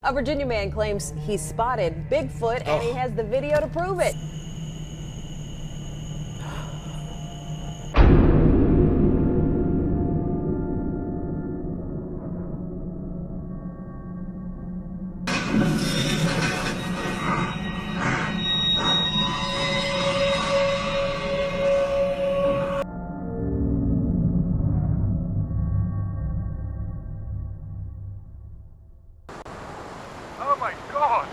A Virginia man claims he spotted Bigfoot and he has the video to prove it. Oh my God!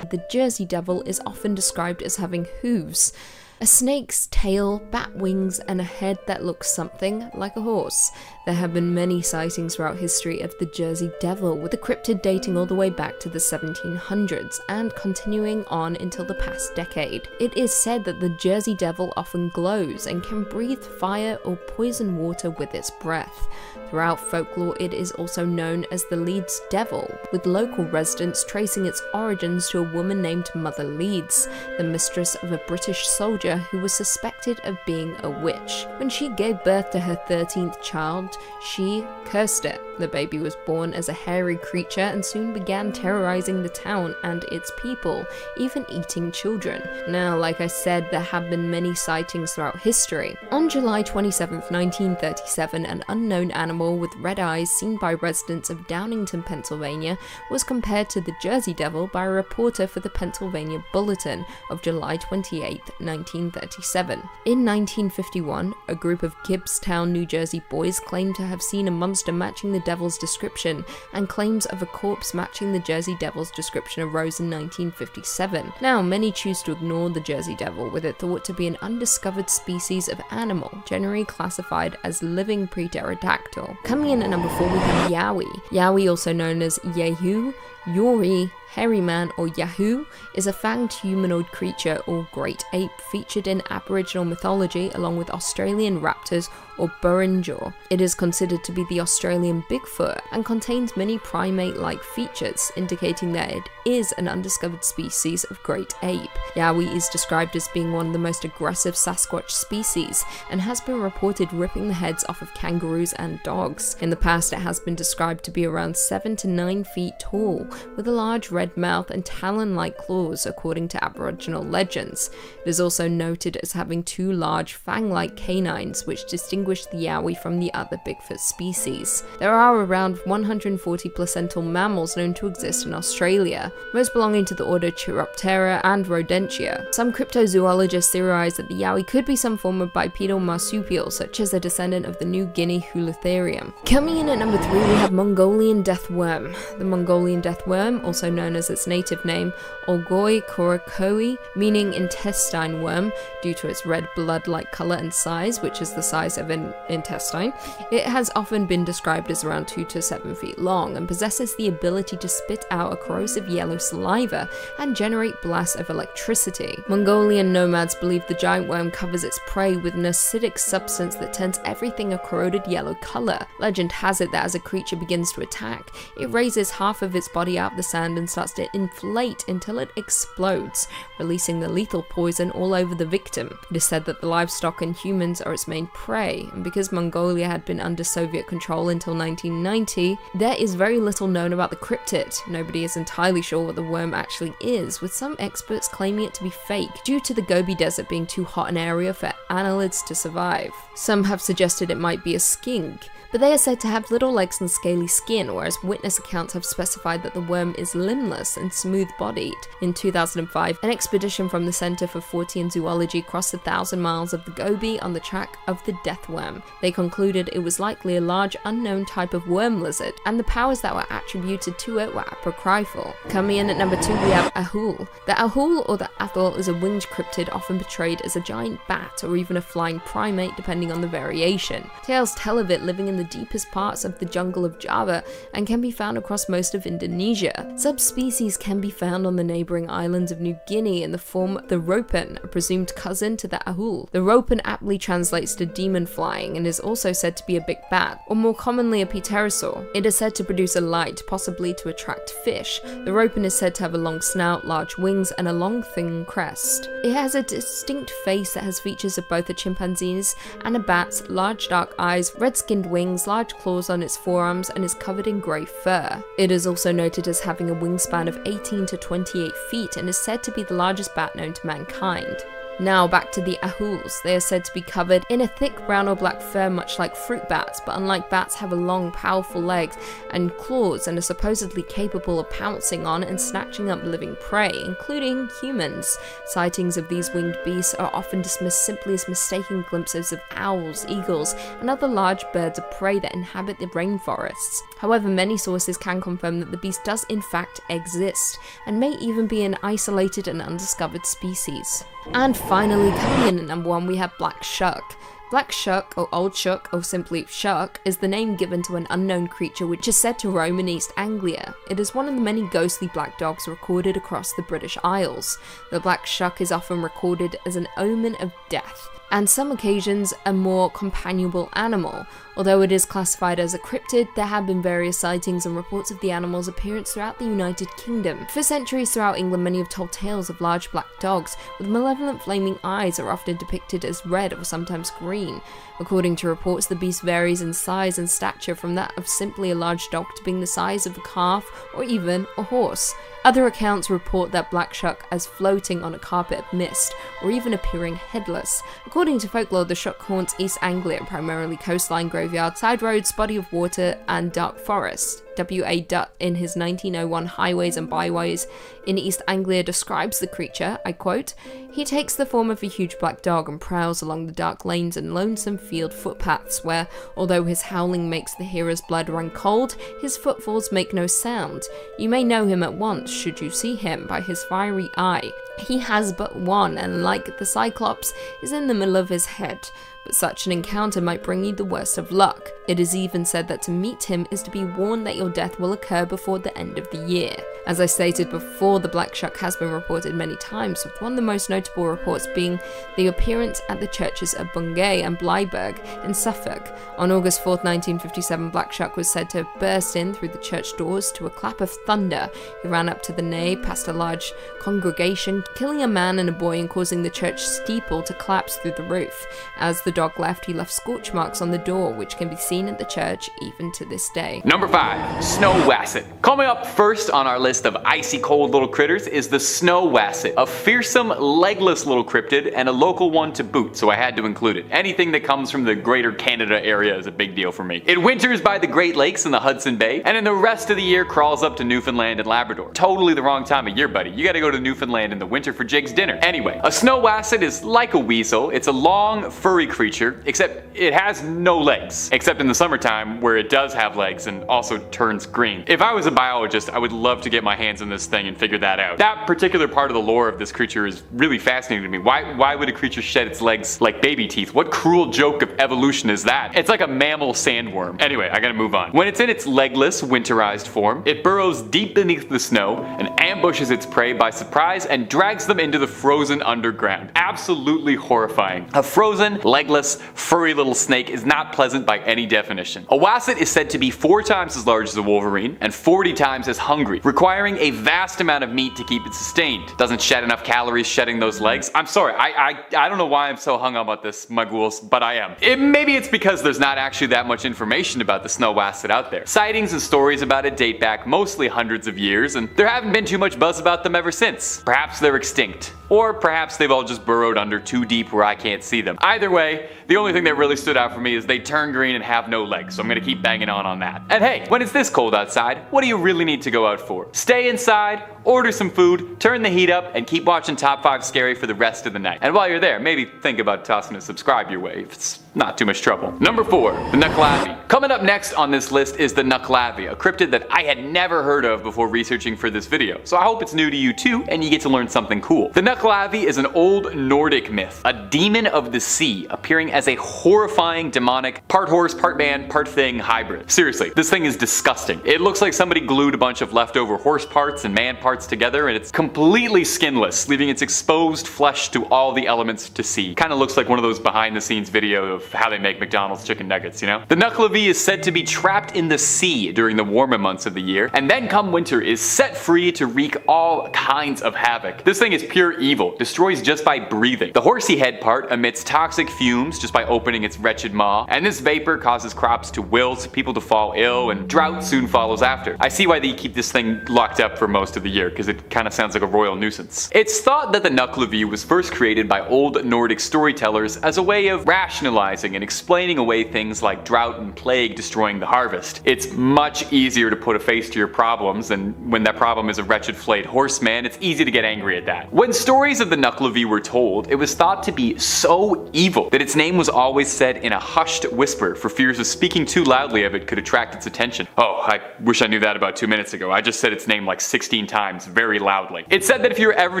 The Jersey Devil is often described as having hooves, a snake's tail, bat wings, and a head that looks something like a horse. There have been many sightings throughout history of the Jersey Devil, with the cryptid dating all the way back to the 1700s and continuing on until the past decade. It is said that the Jersey Devil often glows and can breathe fire or poison water with its breath. Throughout folklore, it is also known as the Leeds Devil, with local residents tracing its origins to a woman named Mother Leeds, the mistress of a British soldier who was suspected of being a witch. When she gave birth to her 13th child, she cursed it. The baby was born as a hairy creature and soon began terrorizing the town and its people, even eating children. Now, like I said, there have been many sightings throughout history. On July 27, 1937, an unknown animal with red eyes seen by residents of Downingtown, Pennsylvania, was compared to the Jersey Devil by a reporter for the Pennsylvania Bulletin of July 28, 1937. In 1951, a group of Gibbstown, New Jersey boys claimed to have seen a monster matching the devil's description, and claims of a corpse matching the Jersey Devil's description arose in 1957. Now, many choose to ignore the Jersey Devil, with it thought to be an undiscovered species of animal, generally classified as living pre-pterodactyl. Coming in at number 4, we have Yowie. Yowie, also known as Yahoo, Yori, Hairy Man, or Yahoo, is a fanged humanoid creature or great ape featured in Aboriginal mythology along with Australian raptors or Burrinjaw. It is considered to be the Australian Bigfoot and contains many primate-like features, indicating that it is an undiscovered species of great ape. Yowie is described as being one of the most aggressive Sasquatch species and has been reported ripping the heads off of kangaroos and dogs. In the past, it has been described to be around 7 to 9 feet tall, with a large red mouth and talon-like claws, according to Aboriginal legends. It is also noted as having 2 large fang-like canines, which distinguish the Yowie from the other Bigfoot species. There are around 140 placental mammals known to exist in Australia, most belonging to the order Chiroptera and Rodentia. Some cryptozoologists theorize that the Yowie could be some form of bipedal marsupial, such as a descendant of the New Guinea Hulutherium. Coming in at number 3, we have Mongolian death worm. The Mongolian death worm, also known as its native name, Olgoi korakoi, meaning intestine worm, due to its red blood-like color and size, which is the size of an intestine. It has often been described as around 2 to 7 feet long and possesses the ability to spit out a corrosive yellow saliva and generate blasts of electricity. Mongolian nomads believe the giant worm covers its prey with an acidic substance that turns everything a corroded yellow color. Legend has it that as a creature begins to attack, it raises half of its body out of the sand and starts to inflate until it explodes, releasing the lethal poison all over the victim. It is said that the livestock and humans are its main prey, and because Mongolia had been under Soviet control until 1990, there is very little known about the cryptid. Nobody is entirely sure what the worm actually is, with some experts claiming it to be fake due to the Gobi Desert being too hot an area for annelids to survive. Some have suggested it might be a skink, but they are said to have little legs and scaly skin, whereas witness accounts have specified that the worm is limbless and smooth-bodied. In 2005, an expedition from the Center for Fortean Zoology crossed 1,000 miles of the Gobi on the track of the death worm. They concluded it was likely a large unknown type of worm lizard, and the powers that were attributed to it were apocryphal. Coming in at number 2, we have Ahul. The Ahul, or the Athol, is a winged cryptid often portrayed as a giant bat or even a flying primate, depending on the variation. Tales tell of it living in the deepest parts of the jungle of Java and can be found across most of Indonesia. Subspecies can be found on the neighboring islands of New Guinea in the form the ropen, a presumed cousin to the Ahul. The ropen aptly translates to demon flying and is also said to be a big bat, or more commonly a pterosaur. It is said to produce a light, possibly to attract fish. The ropen is said to have a long snout, large wings, and a long thin crest. It has a distinct face that has features of both a chimpanzee's and a bat's, large dark eyes, red-skinned wings, large claws on its forearms, and is covered in grey fur. It is also noted predicted as having a wingspan of 18 to 28 feet and is said to be the largest bat known to mankind. Now back to the ahuls. They are said to be covered in a thick brown or black fur much like fruit bats, but unlike bats have long powerful legs and claws and are supposedly capable of pouncing on and snatching up living prey, including humans. Sightings of these winged beasts are often dismissed simply as mistaken glimpses of owls, eagles, and other large birds of prey that inhabit the rainforests. However, many sources can confirm that the beast does in fact exist, and may even be an isolated and undiscovered species. And finally, coming in at number 1, we have Black Shuck. Black Shuck, or Old Shuck, or simply Shuck, is the name given to an unknown creature which is said to roam in East Anglia. It is one of the many ghostly black dogs recorded across the British Isles. The Black Shuck is often recorded as an omen of death, and some occasions a more companionable animal. Although it is classified as a cryptid, there have been various sightings and reports of the animal's appearance throughout the United Kingdom. For centuries throughout England, many have told tales of large black dogs with malevolent flaming eyes are often depicted as red or sometimes green. According to reports, the beast varies in size and stature from that of simply a large dog to being the size of a calf or even a horse. Other accounts report that Black Shuck as floating on a carpet of mist, or even appearing headless. According to folklore, the Shuck haunts East Anglia, primarily coastline, graveyards, side roads, body of water, and dark forest. W.A. Dutt, in his 1901 Highways and Byways in East Anglia, describes the creature, I quote, "He takes the form of a huge black dog and prowls along the dark lanes and lonesome field footpaths where, although his howling makes the hearer's blood run cold, his footfalls make no sound. You may know him at once, should you see him, by his fiery eye. He has but one, and like the Cyclops, is in the middle of his head. But such an encounter might bring you the worst of luck. It is even said that to meet him is to be warned that your death will occur before the end of the year." As I stated before, the Black Shuck has been reported many times, with one of the most notable reports being the appearance at the churches of Bungay and Blyberg in Suffolk. On August 4th, 1957, Black Shuck was said to have burst in through the church doors to a clap of thunder. He ran up to the nave, past a large congregation, killing a man and a boy and causing the church steeple to collapse through the roof. As the dog left, he left scorch marks on the door, which can be seen at the church even to this day. Number 5, Snow Wasset. Coming up first on our list of icy cold little critters is the Snow Wasset, a fearsome, legless little cryptid and a local one to boot, so I had to include it. Anything that comes from the greater Canada area is a big deal for me. It winters by the Great Lakes and the Hudson Bay, and in the rest of the year crawls up to Newfoundland and Labrador. Totally the wrong time of year, buddy. You gotta go to Newfoundland in the winter for Jake's dinner. Anyway, a Snow Wasset is like a weasel. It's a long, furry creature, except it has no legs. Except in the summertime, where it does have legs and also turns green. If I was a biologist, I would love to get my hands on this thing and figure that out. That particular part of the lore of this creature is really fascinating to me. Why would a creature shed its legs like baby teeth? What cruel joke of evolution is that? It's like a mammal sandworm. Anyway, I gotta move on. When it's in its legless, winterized form, it burrows deep beneath the snow and ambushes its prey by surprise and drags them into the frozen underground. Absolutely horrifying. A frozen, legless, furry little snake is not pleasant by any definition. A wasset is said to be 4 times as large as a wolverine and 40 times as hungry, requiring a vast amount of meat to keep it sustained. Doesn't shed enough calories shedding those legs. I'm sorry, I don't know why I'm so hung up about this, my ghouls, but I am. Maybe it's because there's not actually that much information about the Snow Wasset out there. Sightings and stories about it date back mostly hundreds of years, and there haven't been too much buzz about them ever since. Perhaps they're extinct. Or perhaps they've all just burrowed under too deep where I can't see them. Either way, the only thing that really stood out for me is they turn green and have no legs, so I'm gonna keep banging on that. And hey, when it's this cold outside, what do you really need to go out for? Stay inside, order some food, turn the heat up, and keep watching Top 5 Scary for the rest of the night. And while you're there, maybe think about tossing a subscribe your way if it's not too much trouble. Number 4, the Nuckelavee. Coming up next on this list is the Nuckelavee, a cryptid that I had never heard of before researching for this video, so I hope it's new to you too and you get to learn something cool. The Nuckelavee is an old Nordic myth, a demon of the sea appearing as a horrifying demonic, part horse, part man, part thing hybrid. Seriously, this thing is disgusting. It looks like somebody glued a bunch of leftover horse parts and man parts together, and it's completely skinless, leaving its exposed flesh to all the elements to see. Kinda looks like one of those behind the scenes video of of how they make McDonald's chicken nuggets, you know? The Nuckelavee is said to be trapped in the sea during the warmer months of the year, and then come winter is set free to wreak all kinds of havoc. This thing is pure evil, destroys just by breathing. The horsey head part emits toxic fumes just by opening its wretched maw, and this vapor causes crops to wilt, people to fall ill, and drought soon follows after. I see why they keep this thing locked up for most of the year, because it kind of sounds like a royal nuisance. It's thought that the Nuckelavee was first created by old Nordic storytellers as a way of rationalizing and explaining away things like drought and plague destroying the harvest. It's much easier to put a face to your problems, and when that problem is a wretched flayed horseman, it's easy to get angry at that. When stories of the Nuckelavee were told, it was thought to be so evil that its name was always said in a hushed whisper for fears of speaking too loudly of it could attract its attention. Oh, I wish I knew that about 2 minutes ago. I just said its name like 16 times very loudly. It's said that if you're ever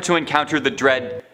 to encounter the dread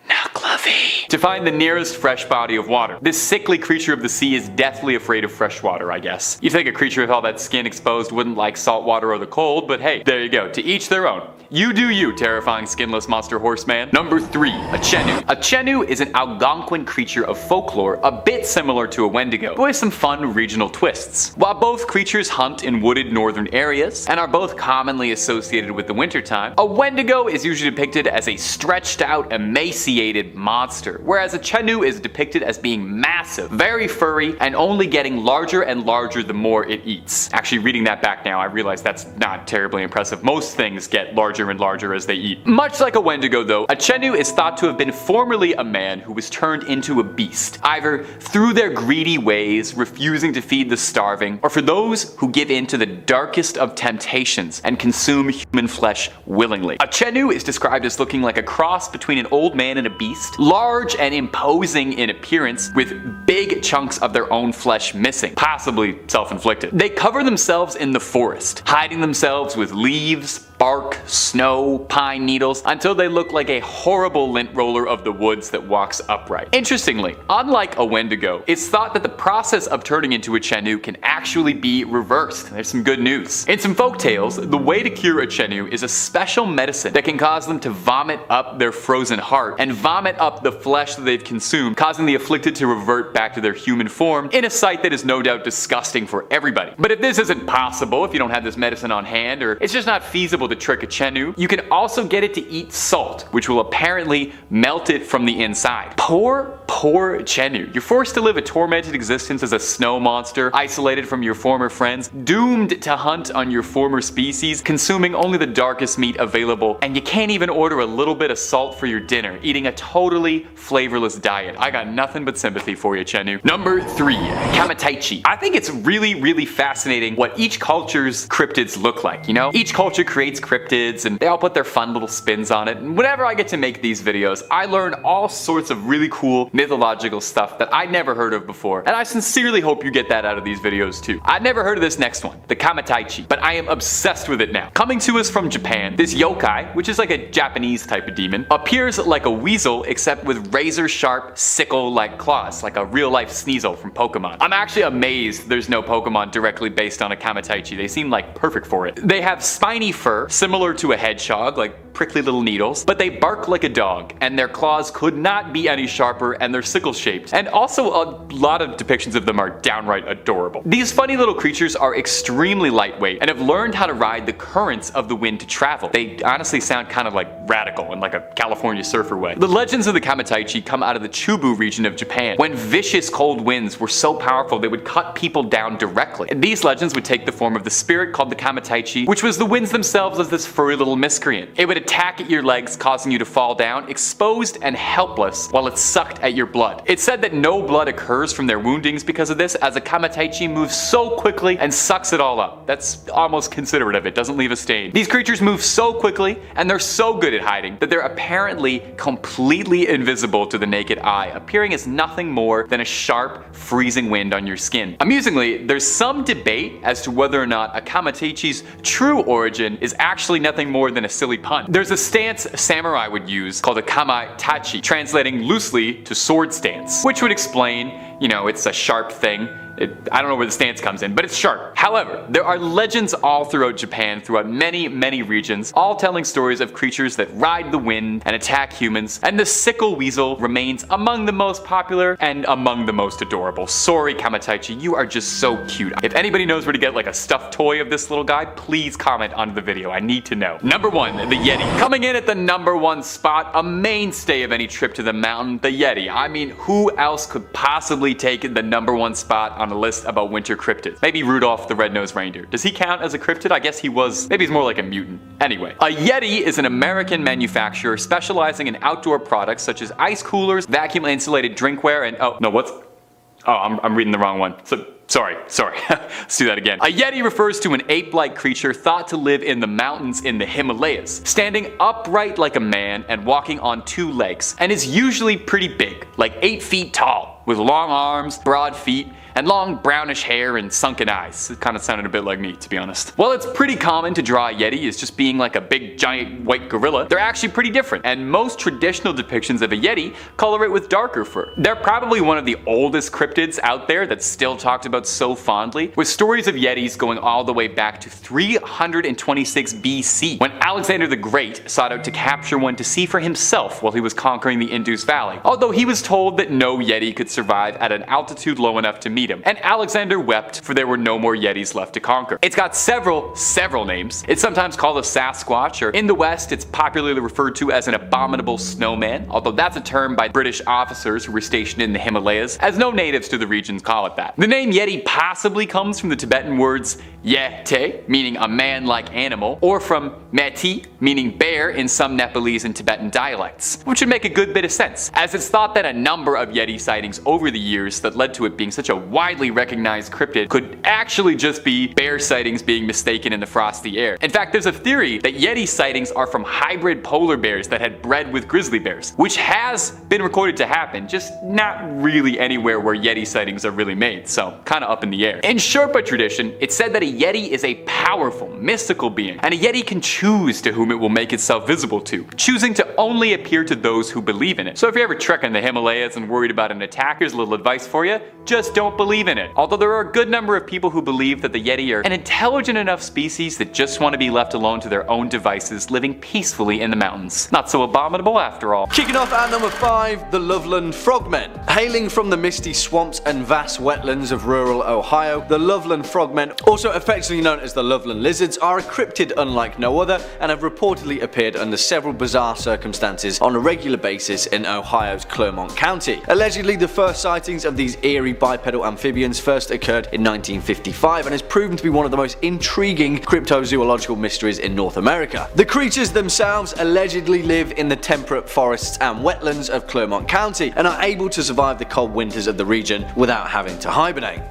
Nuckelavee, to find the nearest fresh body of water. This sickly creature of the sea is deathly afraid of fresh water, I guess. You'd think a creature with all that skin exposed wouldn't like salt water or the cold, but hey, there you go, to each their own. You do you, terrifying skinless monster horseman. Number 3, a Chenu. A Chenu is an Algonquin creature of folklore a bit similar to a Wendigo, but with some fun regional twists. While both creatures hunt in wooded northern areas, and are both commonly associated with the wintertime, a Wendigo is usually depicted as a stretched out, emaciated monster, whereas a Chenu is depicted as being massive, very furry, and only getting larger and larger the more it eats. Actually, reading that back now, I realize that's not terribly impressive. Most things get larger and larger as they eat. Much like a Wendigo though, a Chenu is thought to have been formerly a man who was turned into a beast, either through their greedy ways, refusing to feed the starving, or for those who give in to the darkest of temptations and consume human flesh willingly. A Chenu is described as looking like a cross between an old man and a beast, large and imposing in appearance, with big chunks of their own flesh missing, possibly self-inflicted. They cover themselves in the forest, hiding themselves with leaves, bark, snow, pine needles, until they look like a horrible lint roller of the woods that walks upright. Interestingly, unlike a Wendigo, it's thought that the process of turning into a Chenu can actually be reversed. There's some good news. In some folk tales, the way to cure a Chenu is a special medicine that can cause them to vomit up their frozen heart and vomit up the flesh that they've consumed, causing the afflicted to revert back to their human form in a sight that is no doubt disgusting for everybody. But if this isn't possible, if you don't have this medicine on hand, or it's just not feasible to trick a Chenu, you can also get it to eat salt, which will apparently melt it from the inside. Poor Chenu. You're forced to live a tormented existence as a snow monster, isolated from your former friends, doomed to hunt on your former species, consuming only the darkest meat available, and you can't even order a little bit of salt for your dinner, eating a totally flavorless diet. I got nothing but sympathy for you, Chenu. Number 3, Kamataichi. I think it's really fascinating what each culture's cryptids look like, you know? Each culture creates cryptids, and they all put their fun little spins on it, and whenever I get to make these videos, I learn all sorts of really cool mythological stuff that I'd never heard of before, and I sincerely hope you get that out of these videos too. I'd never heard of this next one, the Kamataichi, but I am obsessed with it now. Coming to us from Japan, this yokai, which is like a Japanese type of demon, appears like a weasel except with razor-sharp, sickle-like claws, like a real-life Sneasel from Pokemon. I'm actually amazed there's no Pokemon directly based on a Kamataichi. They seem like perfect for it. They have spiny fur, similar to a hedgehog, like prickly little needles, but they bark like a dog, and their claws could not be any sharper, and they're sickle-shaped. And also, a lot of depictions of them are downright adorable. These funny little creatures are extremely lightweight and have learned how to ride the currents of the wind to travel. They honestly sound kind of like radical in like a California surfer way. The legends of the Kamataichi come out of the Chubu region of Japan, when vicious cold winds were so powerful they would cut people down directly. And these legends would take the form of the spirit called the Kamataichi, which was the winds themselves as this furry little miscreant. It would attack at your legs, causing you to fall down, exposed and helpless, while it sucked at your blood. It's said that no blood occurs from their woundings because of this, as a Kamataichi moves so quickly and sucks it all up. That's almost considerate of it, doesn't leave a stain. These creatures move so quickly, and they're so good at hiding, that they're apparently completely invisible to the naked eye, appearing as nothing more than a sharp, freezing wind on your skin. Amusingly, there's some debate as to whether or not a Kamataichi's true origin is actually nothing more than a silly pun. There's a stance samurai would use called a kamaitachi, translating loosely to sword stance, which would explain You know, it's a sharp thing. I don't know where the stance comes in, but it's sharp. However, there are legends all throughout Japan, throughout many regions, all telling stories of creatures that ride the wind and attack humans, and the sickle weasel remains among the most popular and among the most adorable. Sorry, Kamataichi, you are just so cute. If anybody knows where to get like a stuffed toy of this little guy, please comment under the video. I need to know. Number 1, the Yeti. Coming in at the number 1 spot, a mainstay of any trip to the mountain, the Yeti. I mean, who else could possibly take the number 1 spot on a list about winter cryptids? Maybe Rudolph the Red-Nosed Reindeer. Does he count as a cryptid? I guess he was. Maybe he's more like a mutant. Anyway, a Yeti is an American manufacturer specializing in outdoor products such as ice coolers, vacuum insulated drinkware, and I'm reading the wrong one. Sorry. Let's do that again. A Yeti refers to an ape-like creature thought to live in the mountains in the Himalayas, standing upright like a man and walking on 2 legs, and is usually pretty big, like 8 feet tall, with long arms, broad feet, and long brownish hair and sunken eyes. It kind of sounded a bit like me, to be honest. While it's pretty common to draw a Yeti as just being like a big giant white gorilla, they're actually pretty different, and most traditional depictions of a Yeti color it with darker fur. They're probably one of the oldest cryptids out there that's still talked about so fondly, with stories of Yetis going all the way back to 326 BC, when Alexander the Great sought out to capture one to see for himself while he was conquering the Indus Valley, although he was told that no Yeti could survive at an altitude low enough to meet him, and Alexander wept, for there were no more Yetis left to conquer. It's got several names. It's sometimes called a Sasquatch, or in the West it's popularly referred to as an abominable snowman, although that's a term by British officers who were stationed in the Himalayas, as no natives to the regions call it that. The name Yeti possibly comes from the Tibetan words Yete, meaning a man-like animal, or from Meti, meaning bear in some Nepalese and Tibetan dialects, which would make a good bit of sense, as it's thought that a number of Yeti sightings over the years that led to it being such a widely recognized cryptid could actually just be bear sightings being mistaken in the frosty air. In fact, there's a theory that Yeti sightings are from hybrid polar bears that had bred with grizzly bears, which has been recorded to happen, just not really anywhere where Yeti sightings are really made, so kinda up in the air. In Sherpa tradition, it's said that a Yeti is a powerful, mystical being, and a Yeti can choose to whom it will make itself visible to, choosing to only appear to those who believe in it. So if you're ever trekking the Himalayas and worried about an attack, here's a little advice for you: just don't believe in it. Although there are a good number of people who believe that the Yeti are an intelligent enough species that just want to be left alone to their own devices, living peacefully in the mountains. Not so abominable after all. Kicking off at number 5, the Loveland Frogmen. Hailing from the misty swamps and vast wetlands of rural Ohio, the Loveland Frogmen, also affectionately known as the Loveland Lizards, are a cryptid unlike no other and have reportedly appeared under several bizarre circumstances on a regular basis in Ohio's Clermont County. Allegedly, the first sightings of these eerie bipedal amphibians first occurred in 1955 and has proven to be one of the most intriguing cryptozoological mysteries in North America. The creatures themselves allegedly live in the temperate forests and wetlands of Clermont County and are able to survive the cold winters of the region without having to hibernate.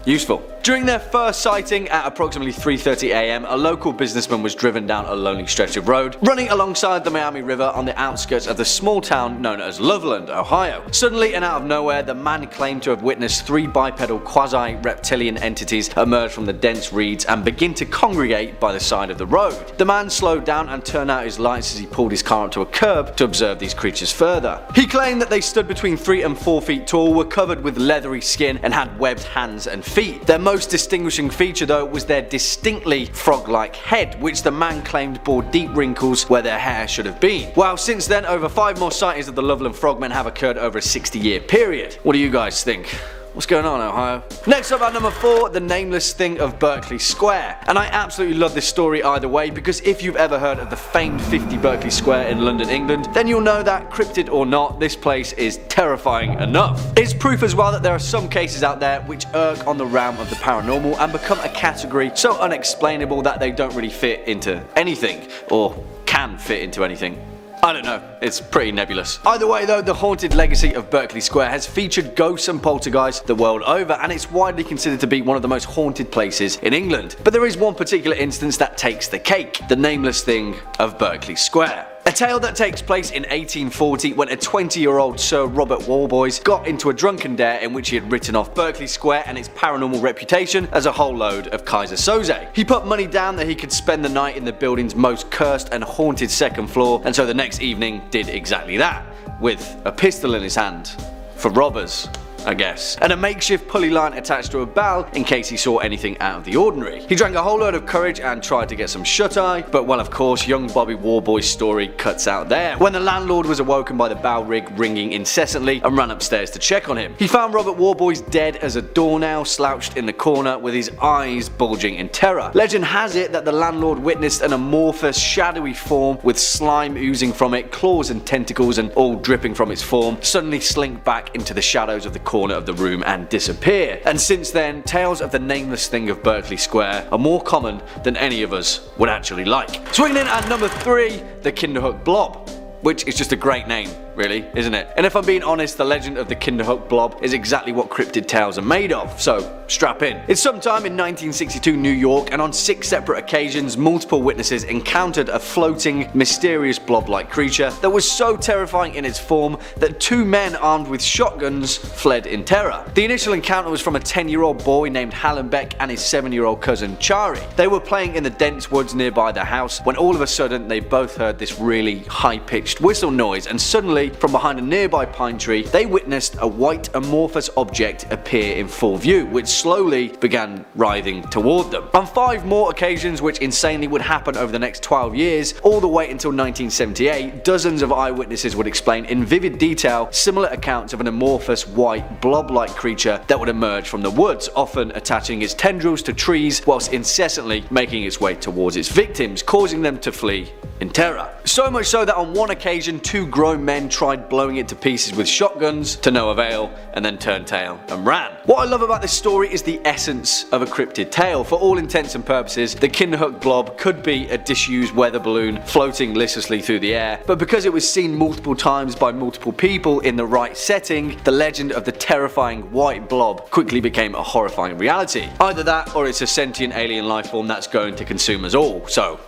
Useful. During their first sighting at approximately 3:30 AM, a local businessman was driven down a lonely stretch of road, running alongside the Miami River on the outskirts of the small town known as Loveland, Ohio. Suddenly and out of nowhere, the man claimed to have witnessed 3 bipedal quasi-reptilian entities emerge from the dense reeds and begin to congregate by the side of the road. The man slowed down and turned out his lights as he pulled his car up to a curb to observe these creatures further. He claimed that they stood between 3 and 4 feet tall, were covered with leathery skin, and had webbed hands and feet. Their most distinguishing feature though was their distinctly frog-like head, which the man claimed bore deep wrinkles where their hair should have been. Well, since then, over 5 more sightings of the Loveland Frogmen have occurred over a 60-year period. What do you guys think? What's going on, Ohio? Next up at number 4, the nameless thing of Berkeley Square. And I absolutely love this story either way, because if you've ever heard of the famed 50 Berkeley Square in London, England, then you'll know that, cryptid or not, this place is terrifying enough. It's proof as well that there are some cases out there which irk on the realm of the paranormal and become a category so unexplainable that they don't really fit into anything, or can fit into anything. I don't know, it's pretty nebulous. Either way though, the haunted legacy of Berkeley Square has featured ghosts and poltergeists the world over, and it's widely considered to be one of the most haunted places in England. But there is one particular instance that takes the cake: the nameless thing of Berkeley Square. A tale that takes place in 1840 when a 20-year-old Sir Robert Walboys got into a drunken dare in which he had written off Berkeley Square and its paranormal reputation as a whole load of Kaiser Soze. He put money down that he could spend the night in the building's most cursed and haunted second floor, and so the next evening did exactly that, with a pistol in his hand for robbers. I guess, and a makeshift pulley line attached to a bell in case he saw anything out of the ordinary. He drank a whole load of courage and tried to get some shut-eye, but well, of course, young Bobby Warboy's story cuts out there when the landlord was awoken by the bell ringing incessantly and ran upstairs to check on him. He found Robert Warboys dead as a doornail, slouched in the corner with his eyes bulging in terror. Legend has it that the landlord witnessed an amorphous, shadowy form with slime oozing from it, claws and tentacles and all dripping from its form, suddenly slink back into the shadows of the corner of the room and disappear. And since then, tales of the nameless thing of Berkeley Square are more common than any of us would actually like. Swinging in at number 3, the Kinderhook Blob, which is just a great name, really, isn't it? And if I'm being honest, the legend of the Kinderhook Blob is exactly what cryptid tales are made of, so strap in. It's sometime in 1962 New York, and on 6 separate occasions, multiple witnesses encountered a floating, mysterious blob-like creature that was so terrifying in its form that 2 men armed with shotguns fled in terror. The initial encounter was from a 10-year-old boy named Hallenbeck and his 7-year-old cousin Chari. They were playing in the dense woods nearby their house when all of a sudden they both heard this really high-pitched whistle noise, and suddenly, from behind a nearby pine tree, they witnessed a white amorphous object appear in full view, which slowly began writhing toward them. On 5 more occasions, which insanely would happen over the next 12 years, all the way until 1978, dozens of eyewitnesses would explain in vivid detail similar accounts of an amorphous white blob-like creature that would emerge from the woods, often attaching its tendrils to trees whilst incessantly making its way towards its victims, causing them to flee in terror. So much so that on one occasion 2 grown men tried blowing it to pieces with shotguns to no avail and then turned tail and ran. What I love about this story is the essence of a cryptid tale. For all intents and purposes, the Kinderhook Blob could be a disused weather balloon floating listlessly through the air, but because it was seen multiple times by multiple people in the right setting, the legend of the terrifying white blob quickly became a horrifying reality. Either that or it's a sentient alien life form that's going to consume us all, so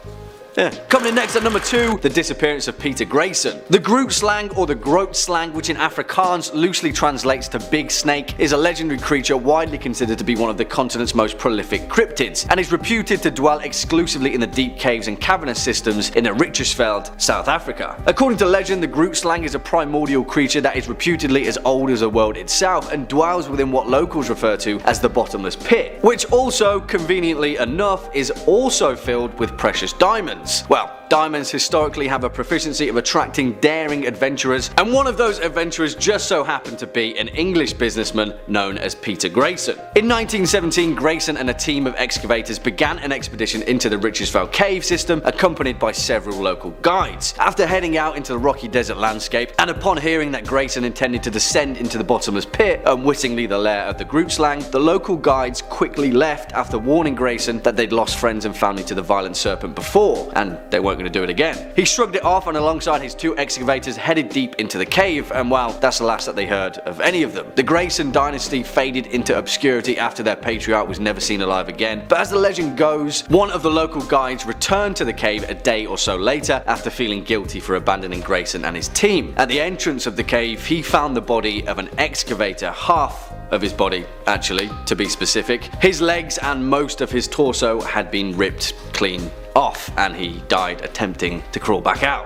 yeah. Coming in next at number 2, the disappearance of Peter Grayson. The Groot slang, or the Groot slang, which in Afrikaans loosely translates to big snake, is a legendary creature widely considered to be one of the continent's most prolific cryptids, and is reputed to dwell exclusively in the deep caves and cavernous systems in the Richtersveld, South Africa. According to legend, the Groot slang is a primordial creature that is reputedly as old as the world itself and dwells within what locals refer to as the bottomless pit, which also, conveniently enough, is also filled with precious diamonds. Well, diamonds historically have a proficiency of attracting daring adventurers, and one of those adventurers just so happened to be an English businessman known as Peter Grayson. In 1917, Grayson and a team of excavators began an expedition into the Richtersveld cave system, accompanied by several local guides. After heading out into the rocky desert landscape, and upon hearing that Grayson intended to descend into the bottomless pit, unwittingly the lair of the Groot slang, the local guides quickly left after warning Grayson that they'd lost friends and family to the violent serpent before, and they weren't going to do it again. He shrugged it off and alongside his 2 excavators headed deep into the cave, and well, that's the last that they heard of any of them. The Grayson dynasty faded into obscurity after their patriarch was never seen alive again, but as the legend goes, one of the local guides returned to the cave a day or so later after feeling guilty for abandoning Grayson and his team. At the entrance of the cave, he found the body of an excavator, half of his body actually, to be specific. His legs and most of his torso had been ripped clean off, and he died attempting to crawl back out.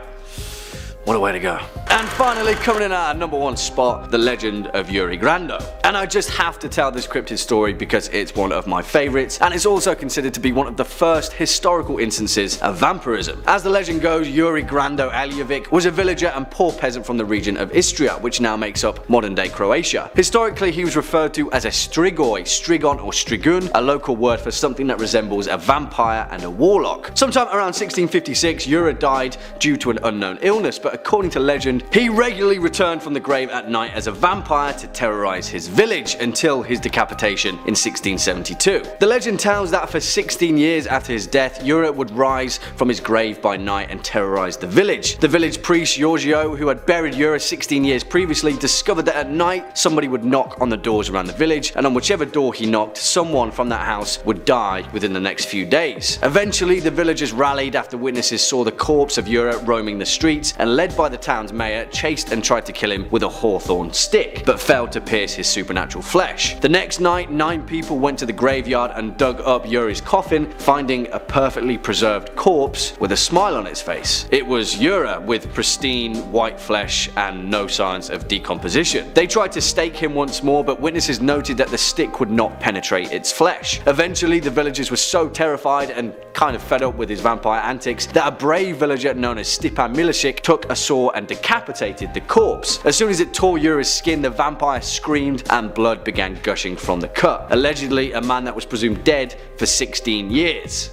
What a way to go. And finally, coming in at our number 1 spot, the legend of Yuri Grando. And I just have to tell this cryptid story because it's one of my favourites, and it's also considered to be one of the first historical instances of vampirism. As the legend goes, Yuri Grando Eljevic was a villager and poor peasant from the region of Istria, which now makes up modern-day Croatia. Historically, he was referred to as a strigoi, strigon or strigun, a local word for something that resembles a vampire and a warlock. Sometime around 1656, Yuri died due to an unknown illness, but according to legend, he regularly returned from the grave at night as a vampire to terrorize his village until his decapitation in 1672. The legend tells that for 16 years after his death, Yuri would rise from his grave by night and terrorize the village. The village priest Giorgio, who had buried Yuri 16 years previously, discovered that at night somebody would knock on the doors around the village, and on whichever door he knocked, someone from that house would die within the next few days. Eventually, the villagers rallied after witnesses saw the corpse of Yuri roaming the streets, and led by the town's mayor, chased and tried to kill him with a hawthorn stick, but failed to pierce his supernatural flesh. The next night, 9 people went to the graveyard and dug up Yuri's coffin, finding a perfectly preserved corpse with a smile on its face. It was Yuri with pristine white flesh and no signs of decomposition. They tried to stake him once more, but witnesses noted that the stick would not penetrate its flesh. Eventually, the villagers were so terrified and kind of fed up with his vampire antics that a brave villager known as Stepan Milicic took a saw and decapitated the corpse. As soon as it tore Yuri's skin, the vampire screamed and blood began gushing from the cut. Allegedly, a man that was presumed dead for 16 years.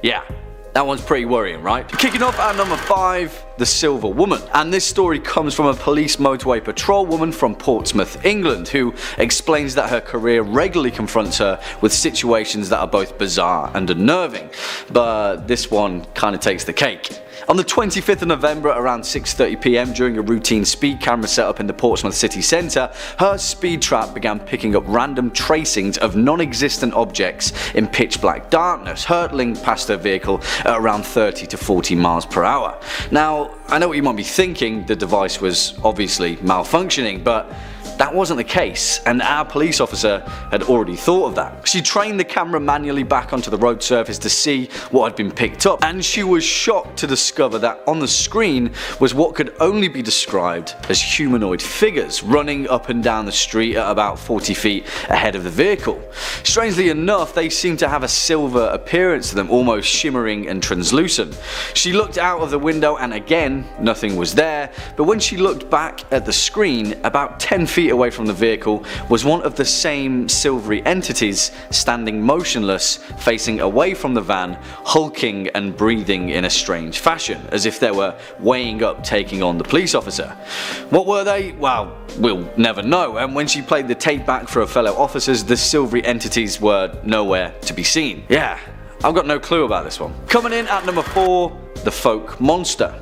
Yeah. That one's pretty worrying, right? Kicking off at number 5, the Silver Woman. And this story comes from a police motorway patrol woman from Portsmouth, England, who explains that her career regularly confronts her with situations that are both bizarre and unnerving. But this one kind of takes the cake. On the 25th of November around 6:30 PM during a routine speed camera set up in the Portsmouth city centre, her speed trap began picking up random tracings of non-existent objects in pitch black darkness, hurtling past her vehicle at around 30 to 40 miles per hour. Now, I know what you might be thinking, the device was obviously malfunctioning, but that wasn't the case, and our police officer had already thought of that. She trained the camera manually back onto the road surface to see what had been picked up, and she was shocked to discover that on the screen was what could only be described as humanoid figures running up and down the street at about 40 feet ahead of the vehicle. Strangely enough, they seemed to have a silver appearance to them, almost shimmering and translucent. She looked out of the window and again, nothing was there, but when she looked back at the screen, about 10 feet away from the vehicle was one of the same silvery entities standing motionless, facing away from the van, hulking and breathing in a strange fashion, as if they were weighing up taking on the police officer. What were they? Well, we'll never know, and when she played the tape back for her fellow officers, the silvery entities were nowhere to be seen. Yeah, I've got no clue about this one. Coming in at number 4, the folk monster.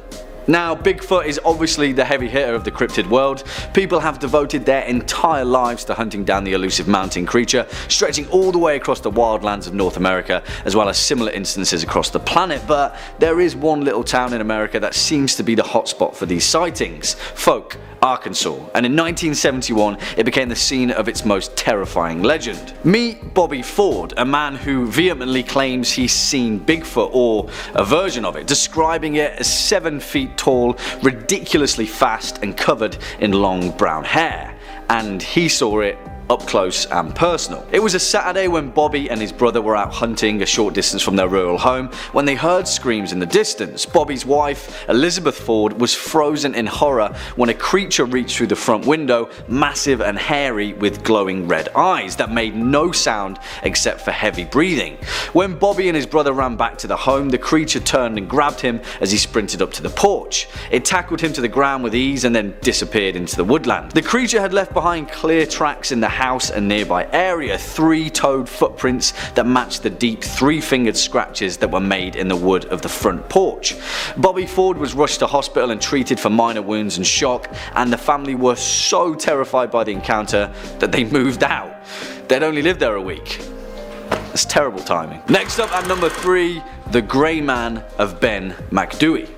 Now, Bigfoot is obviously the heavy hitter of the cryptid world. People have devoted their entire lives to hunting down the elusive mountain creature, stretching all the way across the wildlands of North America, as well as similar instances across the planet. But there is one little town in America that seems to be the hotspot for these sightings: Folk, Arkansas, and in 1971 it became the scene of its most terrifying legend. Meet Bobby Ford, a man who vehemently claims he's seen Bigfoot, or a version of it, describing it as 7 feet tall, ridiculously fast and covered in long brown hair. And he saw it up close and personal. It was a Saturday when Bobby and his brother were out hunting a short distance from their rural home when they heard screams in the distance. Bobby's wife, Elizabeth Ford, was frozen in horror when a creature reached through the front window, massive and hairy with glowing red eyes that made no sound except for heavy breathing. When Bobby and his brother ran back to the home, the creature turned and grabbed him as he sprinted up to the porch. It tackled him to the ground with ease and then disappeared into the woodland. The creature had left behind clear tracks in the house and nearby area, 3-toed footprints that matched the deep 3-fingered scratches that were made in the wood of the front porch. Bobby Ford was rushed to hospital and treated for minor wounds and shock, and the family were so terrified by the encounter that they moved out. They'd only lived there a week. That's terrible timing. Next up at number 3, the Grey Man of Ben Macdui.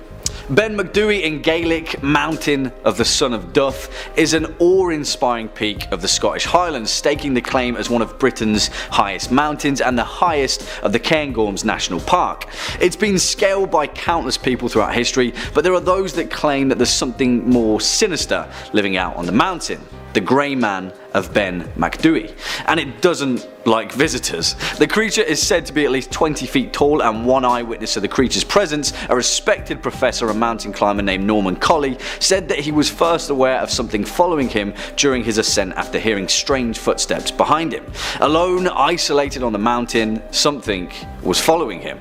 Ben Macdui in Gaelic, Mountain of the Son of Duff, is an awe-inspiring peak of the Scottish Highlands, staking the claim as one of Britain's highest mountains and the highest of the Cairngorms National Park. It's been scaled by countless people throughout history, but there are those that claim that there's something more sinister living out on the mountain: the Grey Man of Ben Macdui, and it doesn't like visitors. The creature is said to be at least 20 feet tall, and one eyewitness of the creature's presence, a respected professor and mountain climber named Norman Colley, said that he was first aware of something following him during his ascent after hearing strange footsteps behind him. Alone, isolated on the mountain, something was following him.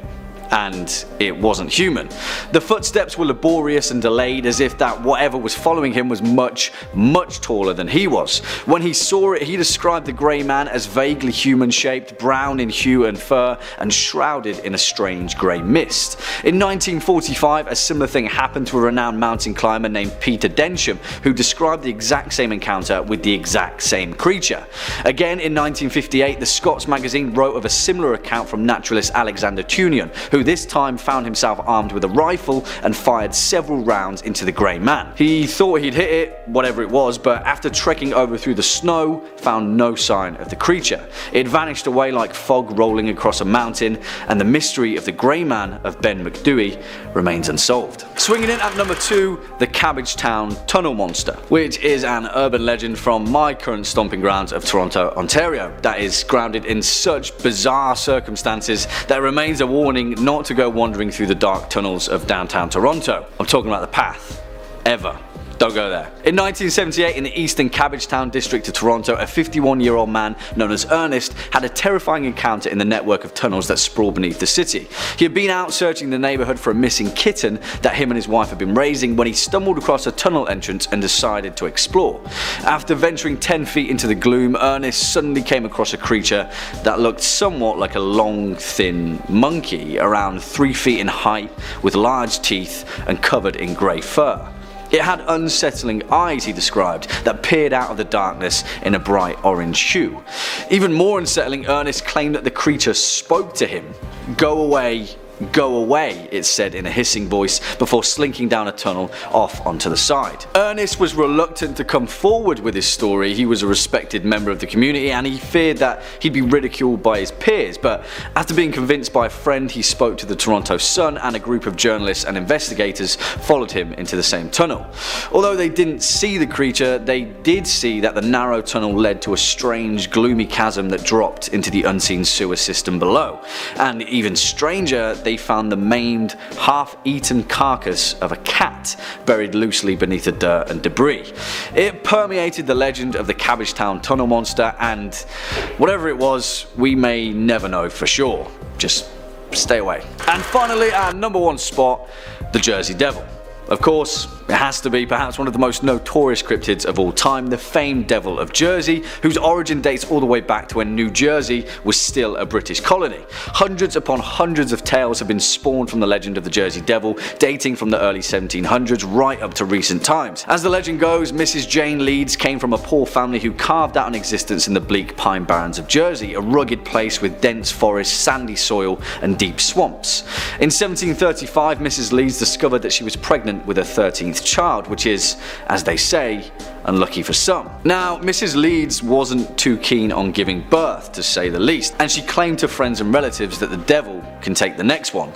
And it wasn't human. The footsteps were laborious and delayed, as if that whatever was following him was much, much taller than he was. When he saw it, he described the Grey Man as vaguely human-shaped, brown in hue and fur, and shrouded in a strange grey mist. In 1945, a similar thing happened to a renowned mountain climber named Peter Densham, who described the exact same encounter with the exact same creature. Again, in 1958, the Scots magazine wrote of a similar account from naturalist Alexander Tunion, who who this time found himself armed with a rifle and fired several rounds into the grey man. He thought he'd hit it, whatever it was, but after trekking over through the snow, found no sign of the creature. It vanished away like fog rolling across a mountain, and the mystery of the grey man of Ben McDewey remains unsolved. Swinging in at number 2, the Cabbagetown Tunnel Monster, which is an urban legend from my current stomping grounds of Toronto, Ontario, that is grounded in such bizarre circumstances that it remains a warning not to go wandering through the dark tunnels of downtown Toronto. I'm talking about the path. Ever. Don't go there. In 1978, in the eastern Cabbagetown district of Toronto, a 51-year-old man known as Ernest had a terrifying encounter in the network of tunnels that sprawl beneath the city. He had been out searching the neighborhood for a missing kitten that him and his wife had been raising when he stumbled across a tunnel entrance and decided to explore. After venturing 10 feet into the gloom, Ernest suddenly came across a creature that looked somewhat like a long, thin monkey, around 3 feet in height, with large teeth and covered in grey fur. It had unsettling eyes, he described, that peered out of the darkness in a bright orange hue. Even more unsettling, Ernest claimed that the creature spoke to him. "Go away, go away," it said in a hissing voice before slinking down a tunnel off onto the side. Ernest was reluctant to come forward with his story. He was a respected member of the community and he feared that he'd be ridiculed by his peers, but after being convinced by a friend, he spoke to the Toronto Sun, and a group of journalists and investigators followed him into the same tunnel. Although they didn't see the creature, they did see that the narrow tunnel led to a strange, gloomy chasm that dropped into the unseen sewer system below. And even stranger, they found the maimed, half-eaten carcass of a cat buried loosely beneath the dirt and debris. It permeated the legend of the Cabbagetown Tunnel Monster, and whatever it was, we may never know for sure. Just stay away. And finally, our number 1 spot, the Jersey Devil. Of course, it has to be perhaps one of the most notorious cryptids of all time, the famed Devil of Jersey, whose origin dates all the way back to when New Jersey was still a British colony. Hundreds upon hundreds of tales have been spawned from the legend of the Jersey Devil, dating from the early 1700s right up to recent times. As the legend goes, Mrs. Jane Leeds came from a poor family who carved out an existence in the bleak pine barrens of Jersey, a rugged place with dense forests, sandy soil and deep swamps. In 1735, Mrs. Leeds discovered that she was pregnant with her 13th child, which is, as they say, unlucky for some. Now, Mrs. Leeds wasn't too keen on giving birth, to say the least, and she claimed to friends and relatives that the devil can take the next one.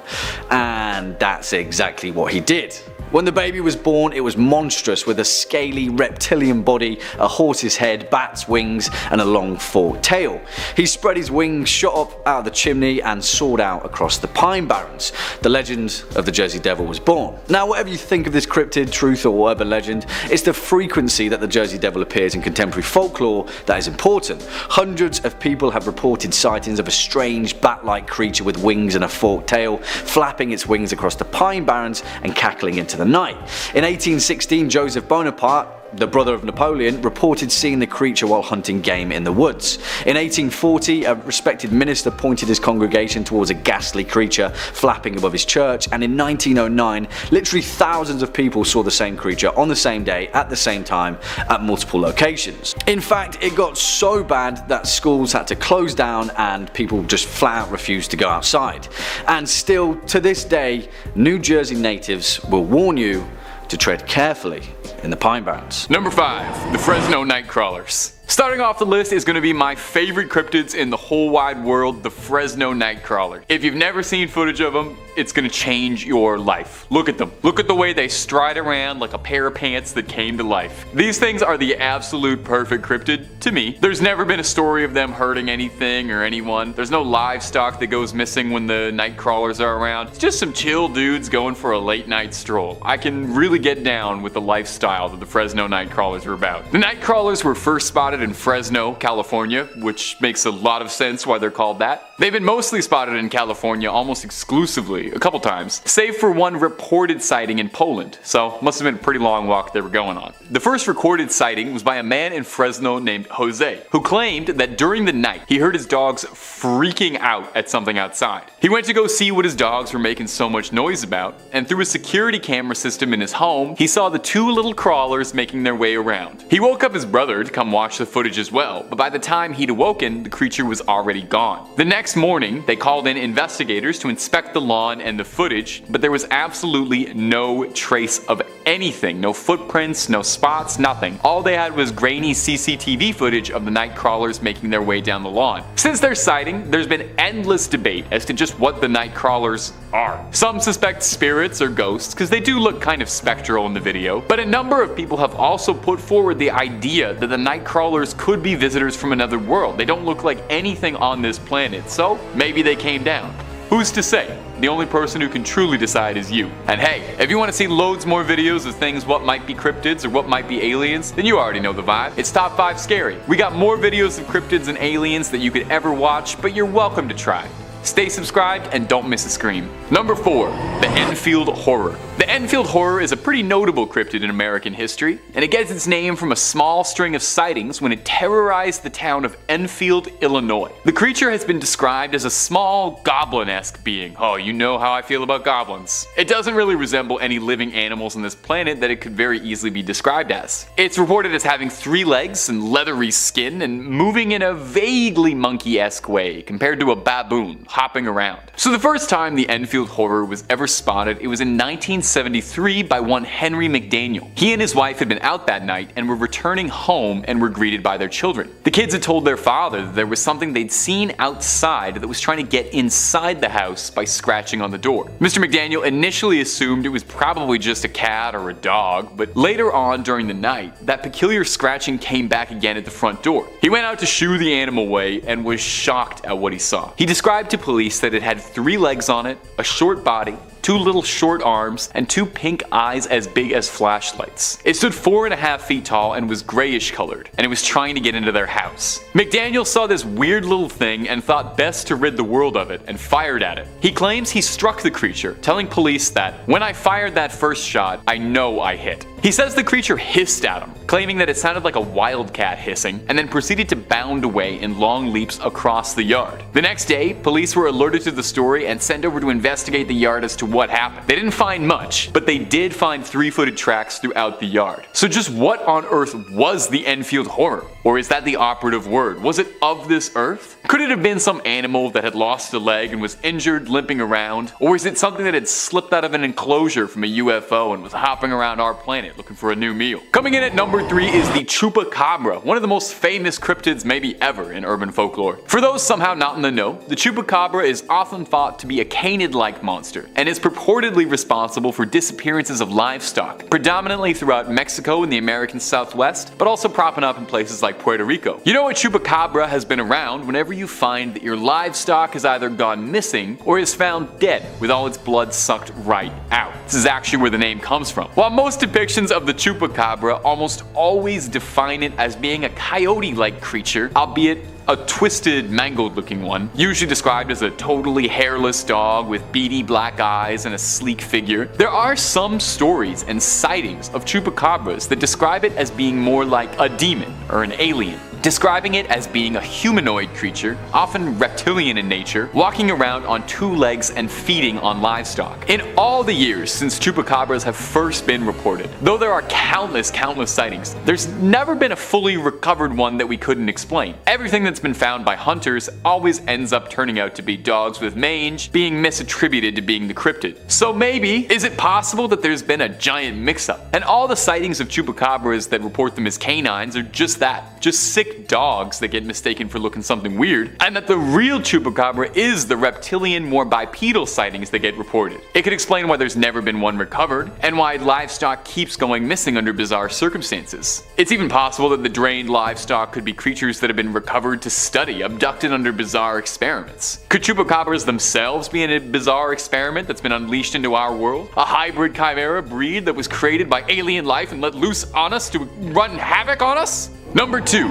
And that's exactly what he did. When the baby was born, it was monstrous, with a scaly reptilian body, a horse's head, bat's wings, and a long forked tail. He spread his wings, shot up out of the chimney, and soared out across the pine barrens. The legend of the Jersey Devil was born. Now, whatever you think of this cryptid, truth, or urban legend, it's the frequency that the Jersey Devil appears in contemporary folklore that is important. Hundreds of people have reported sightings of a strange, bat-like creature with wings and a forked tail, flapping its wings across the pine barrens and cackling into the night. In 1816, Joseph Bonaparte, the brother of Napoleon, reported seeing the creature while hunting game in the woods. In 1840, a respected minister pointed his congregation towards a ghastly creature flapping above his church, and in 1909, literally thousands of people saw the same creature on the same day at the same time at multiple locations. In fact, it got so bad that schools had to close down and people just flat out refused to go outside. And still, to this day, New Jersey natives will warn you to tread carefully in the pine barrens. Number 5, the Fresno Nightcrawlers. Starting off the list is going to be my favorite cryptids in the whole wide world, the Fresno Nightcrawler. If you've never seen footage of them, it's going to change your life. Look at them. Look at the way they stride around like a pair of pants that came to life. These things are the absolute perfect cryptid to me. There's never been a story of them hurting anything or anyone. There's no livestock that goes missing when the Nightcrawlers are around. It's just some chill dudes going for a late night stroll. I can really get down with the lifestyle that the Fresno Nightcrawlers are about. The Nightcrawlers were first spotted in Fresno, California, which makes a lot of sense why they're called that. They've been mostly spotted in California almost exclusively, a couple times, save for one reported sighting in Poland, so must have been a pretty long walk they were going on. The first recorded sighting was by a man in Fresno named Jose, who claimed that during the night he heard his dogs freaking out at something outside. He went to go see what his dogs were making so much noise about, and through a security camera system in his home, he saw the two little crawlers making their way around. He woke up his brother to come watch the footage as well, but by the time he'd awoken, the creature was already gone. The next next morning, they called in investigators to inspect the lawn and the footage, but there was absolutely no trace of anything. No footprints, no spots, nothing. All they had was grainy CCTV footage of the night crawlers making their way down the lawn. Since their sighting, there's been endless debate as to just what the night crawlers are. Some suspect spirits or ghosts because they do look kind of spectral in the video, but a number of people have also put forward the idea that the night crawlers could be visitors from another world. They don't look like anything on this planet, so maybe they came down. Who's to say? The only person who can truly decide is you. And hey, if you want to see loads more videos of things what might be cryptids or what might be aliens, then you already know the vibe. It's Top 5 Scary. We got more videos of cryptids and aliens that you could ever watch, but you're welcome to try. Stay subscribed and don't miss a scream. Number 4. The Enfield Horror. The Enfield Horror is a pretty notable cryptid in American history, and it gets its name from a small string of sightings when it terrorized the town of Enfield, Illinois. The creature has been described as a small, goblin-esque being. Oh, you know how I feel about goblins. It doesn't really resemble any living animals on this planet that it could very easily be described as. It's reported as having 3 legs and leathery skin and moving in a vaguely monkey-esque way compared to a baboon hopping around. So the first time the Enfield Horror was ever spotted, it was in 1973 by one Henry McDaniel. He and his wife had been out that night and were returning home and were greeted by their children. The kids had told their father that there was something they'd seen outside that was trying to get inside the house by scratching on the door. Mr. McDaniel initially assumed it was probably just a cat or a dog, but later on during the night, that peculiar scratching came back again at the front door. He went out to shoo the animal away and was shocked at what he saw. He described to police that it had 3 legs on it, a short body, 2 little short arms, and 2 pink eyes as big as flashlights. It stood 4.5 feet tall and was grayish colored, and it was trying to get into their house. McDaniel saw this weird little thing and thought best to rid the world of it and fired at it. He claims he struck the creature, telling police that, "When I fired that first shot, I know I hit." He says the creature hissed at him, claiming that it sounded like a wildcat hissing, and then proceeded to bound away in long leaps across the yard. The next day, police were alerted to the story and sent over to investigate the yard as to what happened. They didn't find much, but they did find 3-footed tracks throughout the yard. So just what on earth was the Enfield Horror? Or is that the operative word? Was it of this earth? Could it have been some animal that had lost a leg and was injured limping around? Or is it something that had slipped out of an enclosure from a UFO and was hopping around our planet looking for a new meal? Coming in at number 3 is the chupacabra, one of the most famous cryptids maybe ever in urban folklore. For those somehow not in the know, the chupacabra is often thought to be a canid-like monster and is purportedly responsible for disappearances of livestock, predominantly throughout Mexico and the American Southwest, but also propping up in places like Puerto Rico. You know, a chupacabra has been around whenever you find that your livestock has either gone missing or is found dead with all its blood sucked right out. This is actually where the name comes from. While most depictions of the chupacabra almost always define it as being a coyote-like creature, albeit a twisted, mangled-looking one, usually described as a totally hairless dog with beady black eyes and a sleek figure. There are some stories and sightings of chupacabras that describe it as being more like a demon or an alien, describing it as being a humanoid creature, often reptilian in nature, walking around on 2 legs and feeding on livestock. In all the years since chupacabras have first been reported, though there are countless sightings, there's never been a fully recovered one that we couldn't explain. Everything that's been found by hunters always ends up turning out to be dogs with mange, being misattributed to being the cryptid. So maybe, is it possible that there's been a giant mix-up, and all the sightings of chupacabras that report them as canines are just that, just sick dogs that get mistaken for looking something weird, and that the real chupacabra is the reptilian, more bipedal sightings that get reported. It could explain why there's never been one recovered, and why livestock keeps going missing under bizarre circumstances. It's even possible that the drained livestock could be creatures that have been recovered to study, abducted under bizarre experiments. Could chupacabras themselves be in a bizarre experiment that's been unleashed into our world? A hybrid chimera breed that was created by alien life and let loose on us to run havoc on us? Number 2.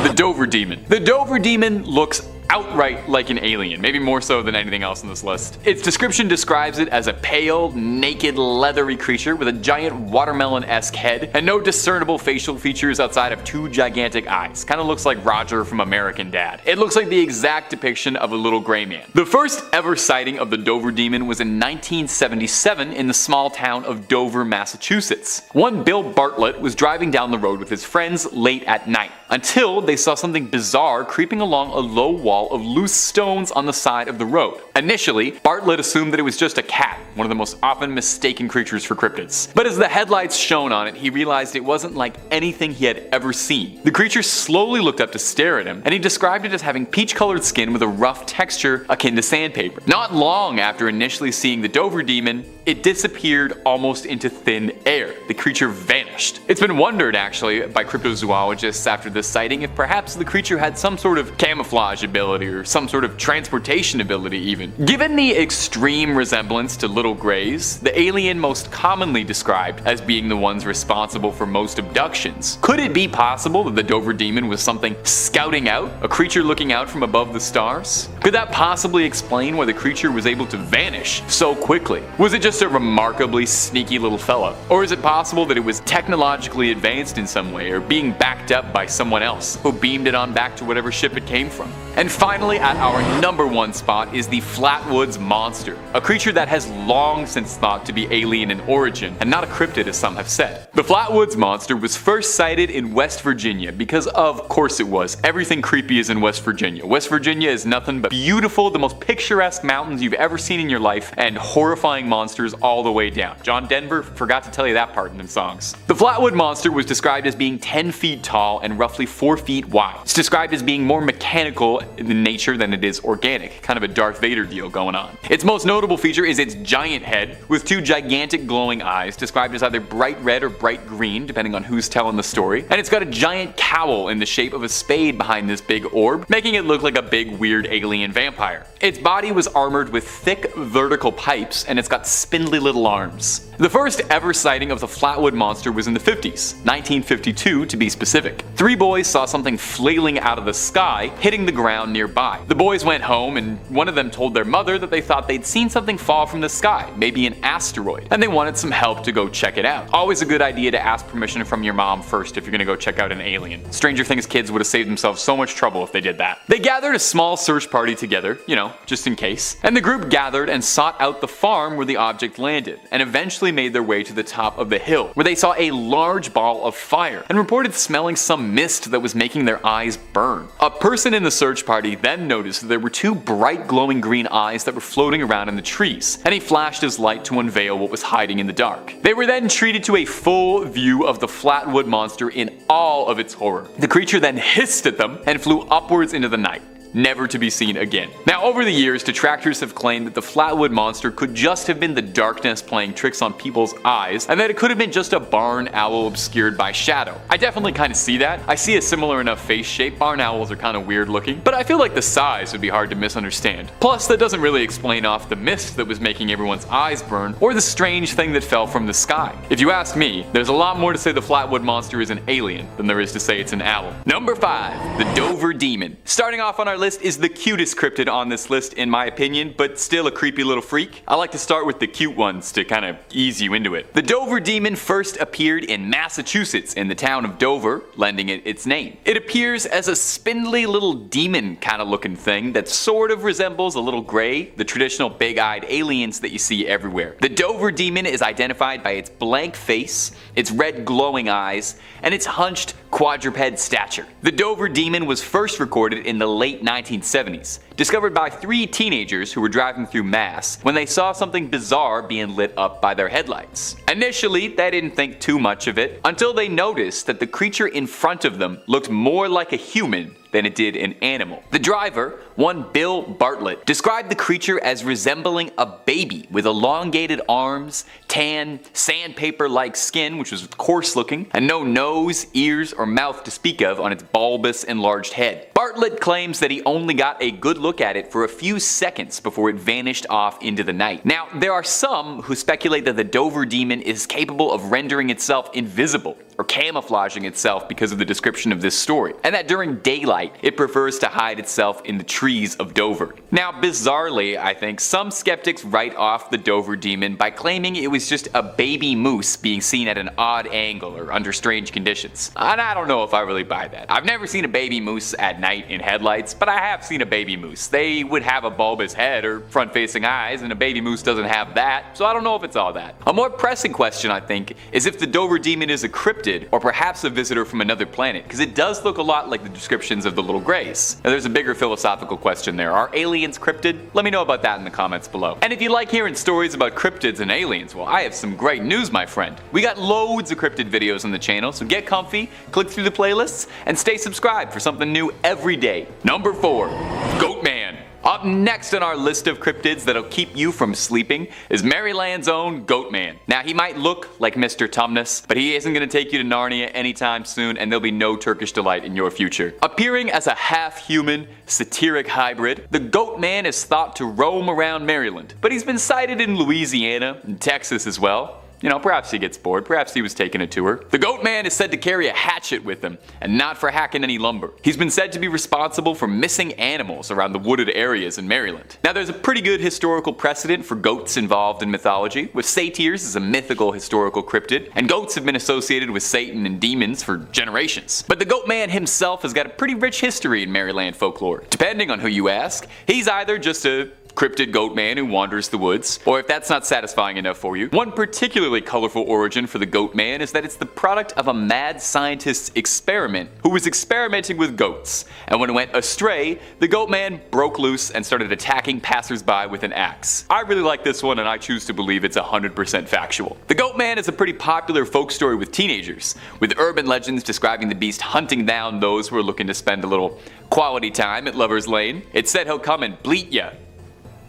The Dover Demon. The Dover Demon looks outright like an alien, maybe more so than anything else on this list. Its description describes it as a pale, naked, leathery creature with a giant watermelon-esque head and no discernible facial features outside of 2 gigantic eyes. Kinda looks like Roger from American Dad. It looks like the exact depiction of a little gray man. The first ever sighting of the Dover Demon was in 1977 in the small town of Dover, Massachusetts. One Bill Bartlett was driving down the road with his friends late at night. until they saw something bizarre creeping along a low wall of loose stones on the side of the road. Initially, Bartlett assumed that it was just a cat, one of the most often mistaken creatures for cryptids. But as the headlights shone on it, he realized it wasn't like anything he had ever seen. The creature slowly looked up to stare at him, and he described it as having peach-colored skin with a rough texture akin to sandpaper. Not long after initially seeing the Dover demon, it disappeared almost into thin air. The creature vanished. It's been wondered, actually, by cryptozoologists after this sighting if perhaps the creature had some sort of camouflage ability or some sort of transportation ability even. Given the extreme resemblance to little greys, the alien most commonly described as being the ones responsible for most abductions, could it be possible that the Dover demon was something scouting out, a creature looking out from above the stars? Could that possibly explain why the creature was able to vanish so quickly? Was it just a remarkably sneaky little fella? Or is it possible that it was technologically advanced in some way or being backed up by someone else who beamed it on back to whatever ship it came from? And finally, at our #1 spot is the Flatwoods Monster, a creature that has long since thought to be alien in origin and not a cryptid as some have said. The Flatwoods Monster was first sighted in West Virginia because of course it was. Everything creepy is in West Virginia. West Virginia is nothing but beautiful, the most picturesque mountains you've ever seen in your life, and horrifying monsters all the way down. John Denver forgot to tell you that part in them songs. The Flatwood Monster was described as being 10 feet tall and roughly 4 feet wide. It's described as being more mechanical in nature than it is organic, kind of a Darth Vader deal going on. Its most notable feature is its giant head with 2 gigantic glowing eyes, described as either bright red or bright green depending on who's telling the story, and it's got a giant cowl in the shape of a spade behind this big orb, making it look like a big weird alien vampire. Its body was armored with thick vertical pipes, and it's got spindly little arms. The first ever sighting of the Flatwood Monster was in the 50s, 1952 to be specific. 3 boys saw something flailing out of the sky, hitting the ground nearby. The boys went home, and one of them told their mother that they thought they'd seen something fall from the sky, maybe an asteroid, and they wanted some help to go check it out. Always a good idea to ask permission from your mom first if you're gonna go check out an alien. Stranger Things kids would have saved themselves so much trouble if they did that. They gathered a small search party together, just in case, and the group gathered and sought out the farm where the object landed, and eventually made their way to the top of the hill, where they saw a large ball of fire and reported smelling some mist that was making their eyes burn. A person in the search party then noticed that there were 2 bright glowing green eyes that were floating around in the trees, and he flashed his light to unveil what was hiding in the dark. They were then treated to a full view of the Flatwood Monster in all of its horror. The creature then hissed at them and flew upwards into the night, never to be seen again. Now, over the years, detractors have claimed that the Flatwood Monster could just have been the darkness playing tricks on people's eyes, and that it could have been just a barn owl obscured by shadow. I definitely kind of see that. I see a similar enough face shape. Barn owls are kind of weird looking, but I feel like the size would be hard to misunderstand. Plus, that doesn't really explain off the mist that was making everyone's eyes burn, or the strange thing that fell from the sky. If you ask me, there's a lot more to say the Flatwood Monster is an alien than there is to say it's an owl. #5, the Dover Demon. Starting off on our list is the cutest cryptid on this list in my opinion, but still a creepy little freak. I like to start with the cute ones to kind of ease you into it. The Dover Demon first appeared in Massachusetts in the town of Dover, lending it its name. It appears as a spindly little demon kind of looking thing that sort of resembles a little gray, the traditional big-eyed aliens that you see everywhere. The Dover Demon is identified by its blank face, its red glowing eyes, and its hunched quadruped stature. The Dover Demon was first recorded in the late 1970s, discovered by 3 teenagers who were driving through Mass when they saw something bizarre being lit up by their headlights. Initially, they didn't think too much of it until they noticed that the creature in front of them looked more like a human than it did an animal. The driver, one Bill Bartlett, described the creature as resembling a baby with elongated arms, tan, sandpaper-like skin, which was coarse looking, and no nose, ears, or mouth to speak of on its bulbous, enlarged head. Bartlett claims that he only got a good look at it for a few seconds before it vanished off into the night. Now, there are some who speculate that the Dover Demon is capable of rendering itself invisible, or camouflaging itself because of the description of this story, and that during daylight it prefers to hide itself in the trees of Dover. Now, bizarrely, I think some skeptics write off the Dover Demon by claiming it was just a baby moose being seen at an odd angle or under strange conditions. And I don't know if I really buy that. I've never seen a baby moose at night in headlights, but I have seen a baby moose. moose. They would have a bulbous head or front-facing eyes, and a baby moose doesn't have that, so I don't know if it's all that. A more pressing question, I think, is if the Dover demon is a cryptid, or perhaps a visitor from another planet, because it does look a lot like the descriptions of the little grays. Now there's a bigger philosophical question there. Are aliens cryptid? Let me know about that in the comments below. And if you like hearing stories about cryptids and aliens, well, I have some great news, my friend. We got loads of cryptid videos on the channel, so get comfy, click through the playlists, and stay subscribed for something new every day. Number 4, Goatman. Up next on our list of cryptids that'll keep you from sleeping is Maryland's own Goatman. Now he might look like Mr. Tumnus, but he isn't going to take you to Narnia anytime soon, and there'll be no Turkish delight in your future. Appearing as a half-human, satiric hybrid, the Goatman is thought to roam around Maryland, but he's been sighted in Louisiana and Texas as well. You know, perhaps he gets bored, perhaps he was taking a tour. The Goatman is said to carry a hatchet with him, and not for hacking any lumber. He's been said to be responsible for missing animals around the wooded areas in Maryland. Now there's a pretty good historical precedent for goats involved in mythology, with satyrs as a mythical historical cryptid, and goats have been associated with Satan and demons for generations. But the Goatman himself has got a pretty rich history in Maryland folklore. Depending on who you ask, he's either just a cryptid goat man who wanders the woods, or if that's not satisfying enough for you, one particularly colorful origin for the goat man is that it's the product of a mad scientist's experiment who was experimenting with goats, and when it went astray, the goat man broke loose and started attacking passersby with an axe. I really like this one, and I choose to believe it's 100% factual. The goat man is a pretty popular folk story with teenagers, with urban legends describing the beast hunting down those who are looking to spend a little quality time at Lover's Lane. It's said he'll come and bleat ya.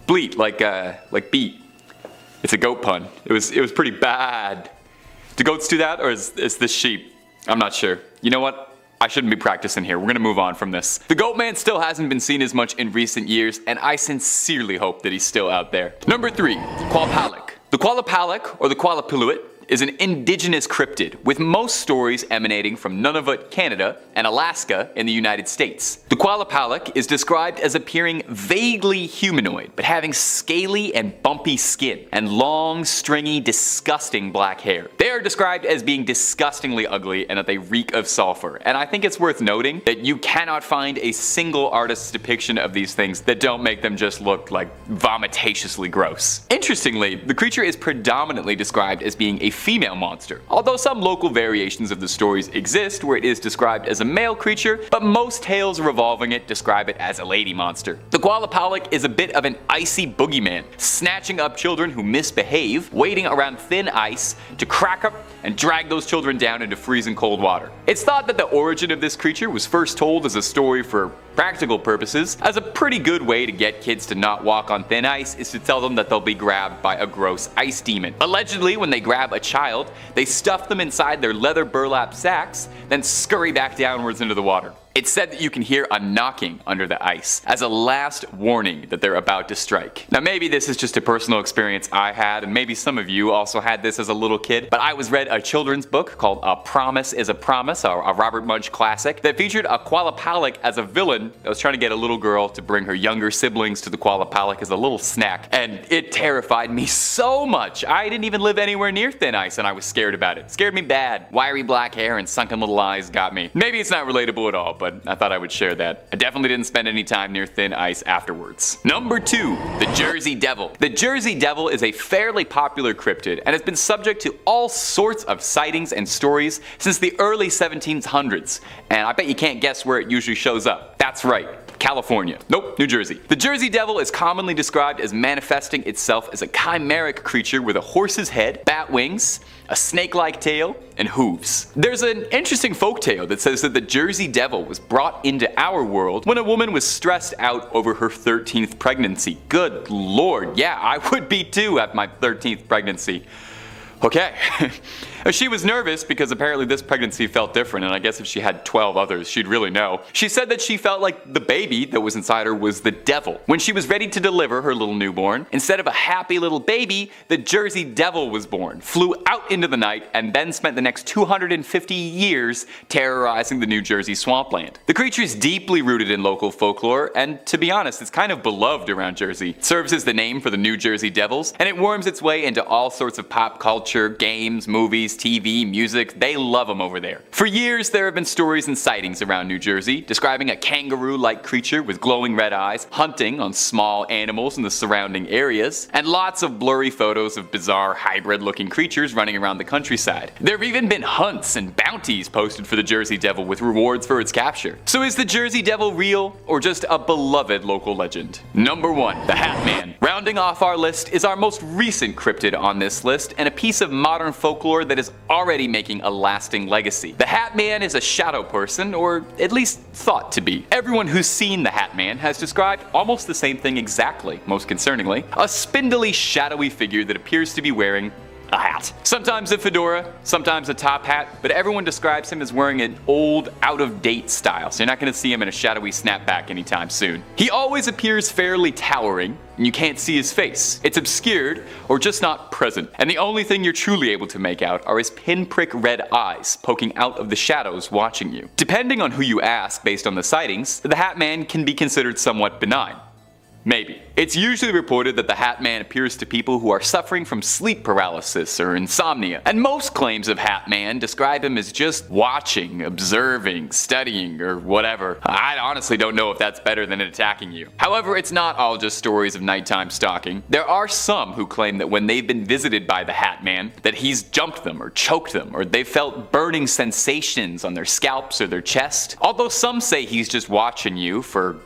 Bleat, like beat. It's a goat pun. It was pretty bad. Do goats do that, or is this sheep? I'm not sure. You know what? I shouldn't be practicing here. We're gonna move on from this. The Goatman still hasn't been seen as much in recent years, and I sincerely hope that he's still out there. Number 3, Qualpalic. The Qualpalic, or the Qualipiluit, is an indigenous cryptid, with most stories emanating from Nunavut, Canada, and Alaska in the United States. The Qualpalic is described as appearing vaguely humanoid, but having scaly and bumpy skin, and long, stringy, disgusting black hair. They are described as being disgustingly ugly and that they reek of sulfur, and I think it's worth noting that you cannot find a single artist's depiction of these things that don't make them just look like vomitatiously gross. Interestingly, the creature is predominantly described as being a female monster, although some local variations of the stories exist where it is described as a male creature, but most tales revolving it describe it as a lady monster. The Qualpalic is a bit of an icy boogeyman, snatching up children who misbehave, waiting around thin ice to crack up and drag those children down into freezing cold water. It's thought that the origin of this creature was first told as a story for practical purposes, as a pretty good way to get kids to not walk on thin ice is to tell them that they'll be grabbed by a gross ice demon. Allegedly, when they grab a child, they stuff them inside their leather burlap sacks, then scurry back downwards into the water. It's said that you can hear a knocking under the ice as a last warning that they're about to strike. Now maybe this is just a personal experience I had, and maybe some of you also had this as a little kid, but I was read a children's book called A Promise is a Promise, a Robert Munsch classic, that featured a Qualpalic as a villain that was trying to get a little girl to bring her younger siblings to the Qualpalic as a little snack, and it terrified me so much. I didn't even live anywhere near thin ice and I was scared about it. It scared me bad. Wiry black hair and sunken little eyes got me. Maybe it's not relatable at all, but I thought I would share that. I definitely didn't spend any time near thin ice afterwards. Number 2, the Jersey Devil. The Jersey Devil is a fairly popular cryptid and has been subject to all sorts of sightings and stories since the early 1700s. And I bet you can't guess where it usually shows up. That's right. California. Nope, New Jersey. The Jersey Devil is commonly described as manifesting itself as a chimeric creature with a horse's head, bat wings, a snake-like tail, and hooves. There's an interesting folktale that says that the Jersey Devil was brought into our world when a woman was stressed out over her 13th pregnancy. Good lord, yeah, I would be too at my 13th pregnancy. Okay. She was nervous because apparently this pregnancy felt different, and I guess if she had 12 others, she'd really know. She said that she felt like the baby that was inside her was the devil. When she was ready to deliver her little newborn, instead of a happy little baby, the Jersey Devil was born, flew out into the night, and then spent the next 250 years terrorizing the New Jersey swampland. The creature is deeply rooted in local folklore, and to be honest, it's kind of beloved around Jersey. It serves as the name for the New Jersey Devils, and it worms its way into all sorts of pop culture, games, movies, movies, TV, music, they love them over there. For years, there have been stories and sightings around New Jersey describing a kangaroo-like creature with glowing red eyes hunting on small animals in the surrounding areas, and lots of blurry photos of bizarre hybrid-looking creatures running around the countryside. There have even been hunts and bounties posted for the Jersey Devil with rewards for its capture. So is the Jersey Devil real, or just a beloved local legend? Number 1. The Hat Man. Rounding off our list is our most recent cryptid on this list, and a piece of modern folklore that is already making a lasting legacy. The Hat Man is a shadow person, or at least thought to be. Everyone who's seen the Hat Man has described almost the same thing exactly, most concerningly. A spindly, shadowy figure that appears to be wearing a hat. Sometimes a fedora, sometimes a top hat, but everyone describes him as wearing an old, out-of-date style, so you're not going to see him in a shadowy snapback anytime soon. He always appears fairly towering, and you can't see his face. It's obscured, or just not present, and the only thing you're truly able to make out are his pinprick red eyes poking out of the shadows watching you. Depending on who you ask based on the sightings, the Hat Man can be considered somewhat benign. Maybe. It's usually reported that the Hat Man appears to people who are suffering from sleep paralysis or insomnia, and most claims of Hat Man describe him as just watching, observing, studying, or whatever. I honestly don't know if that's better than attacking you. However, it's not all just stories of nighttime stalking. There are some who claim that when they've been visited by the Hat Man, that he's jumped them or choked them, or they felt burning sensations on their scalps or their chest. Although some say he's just watching you for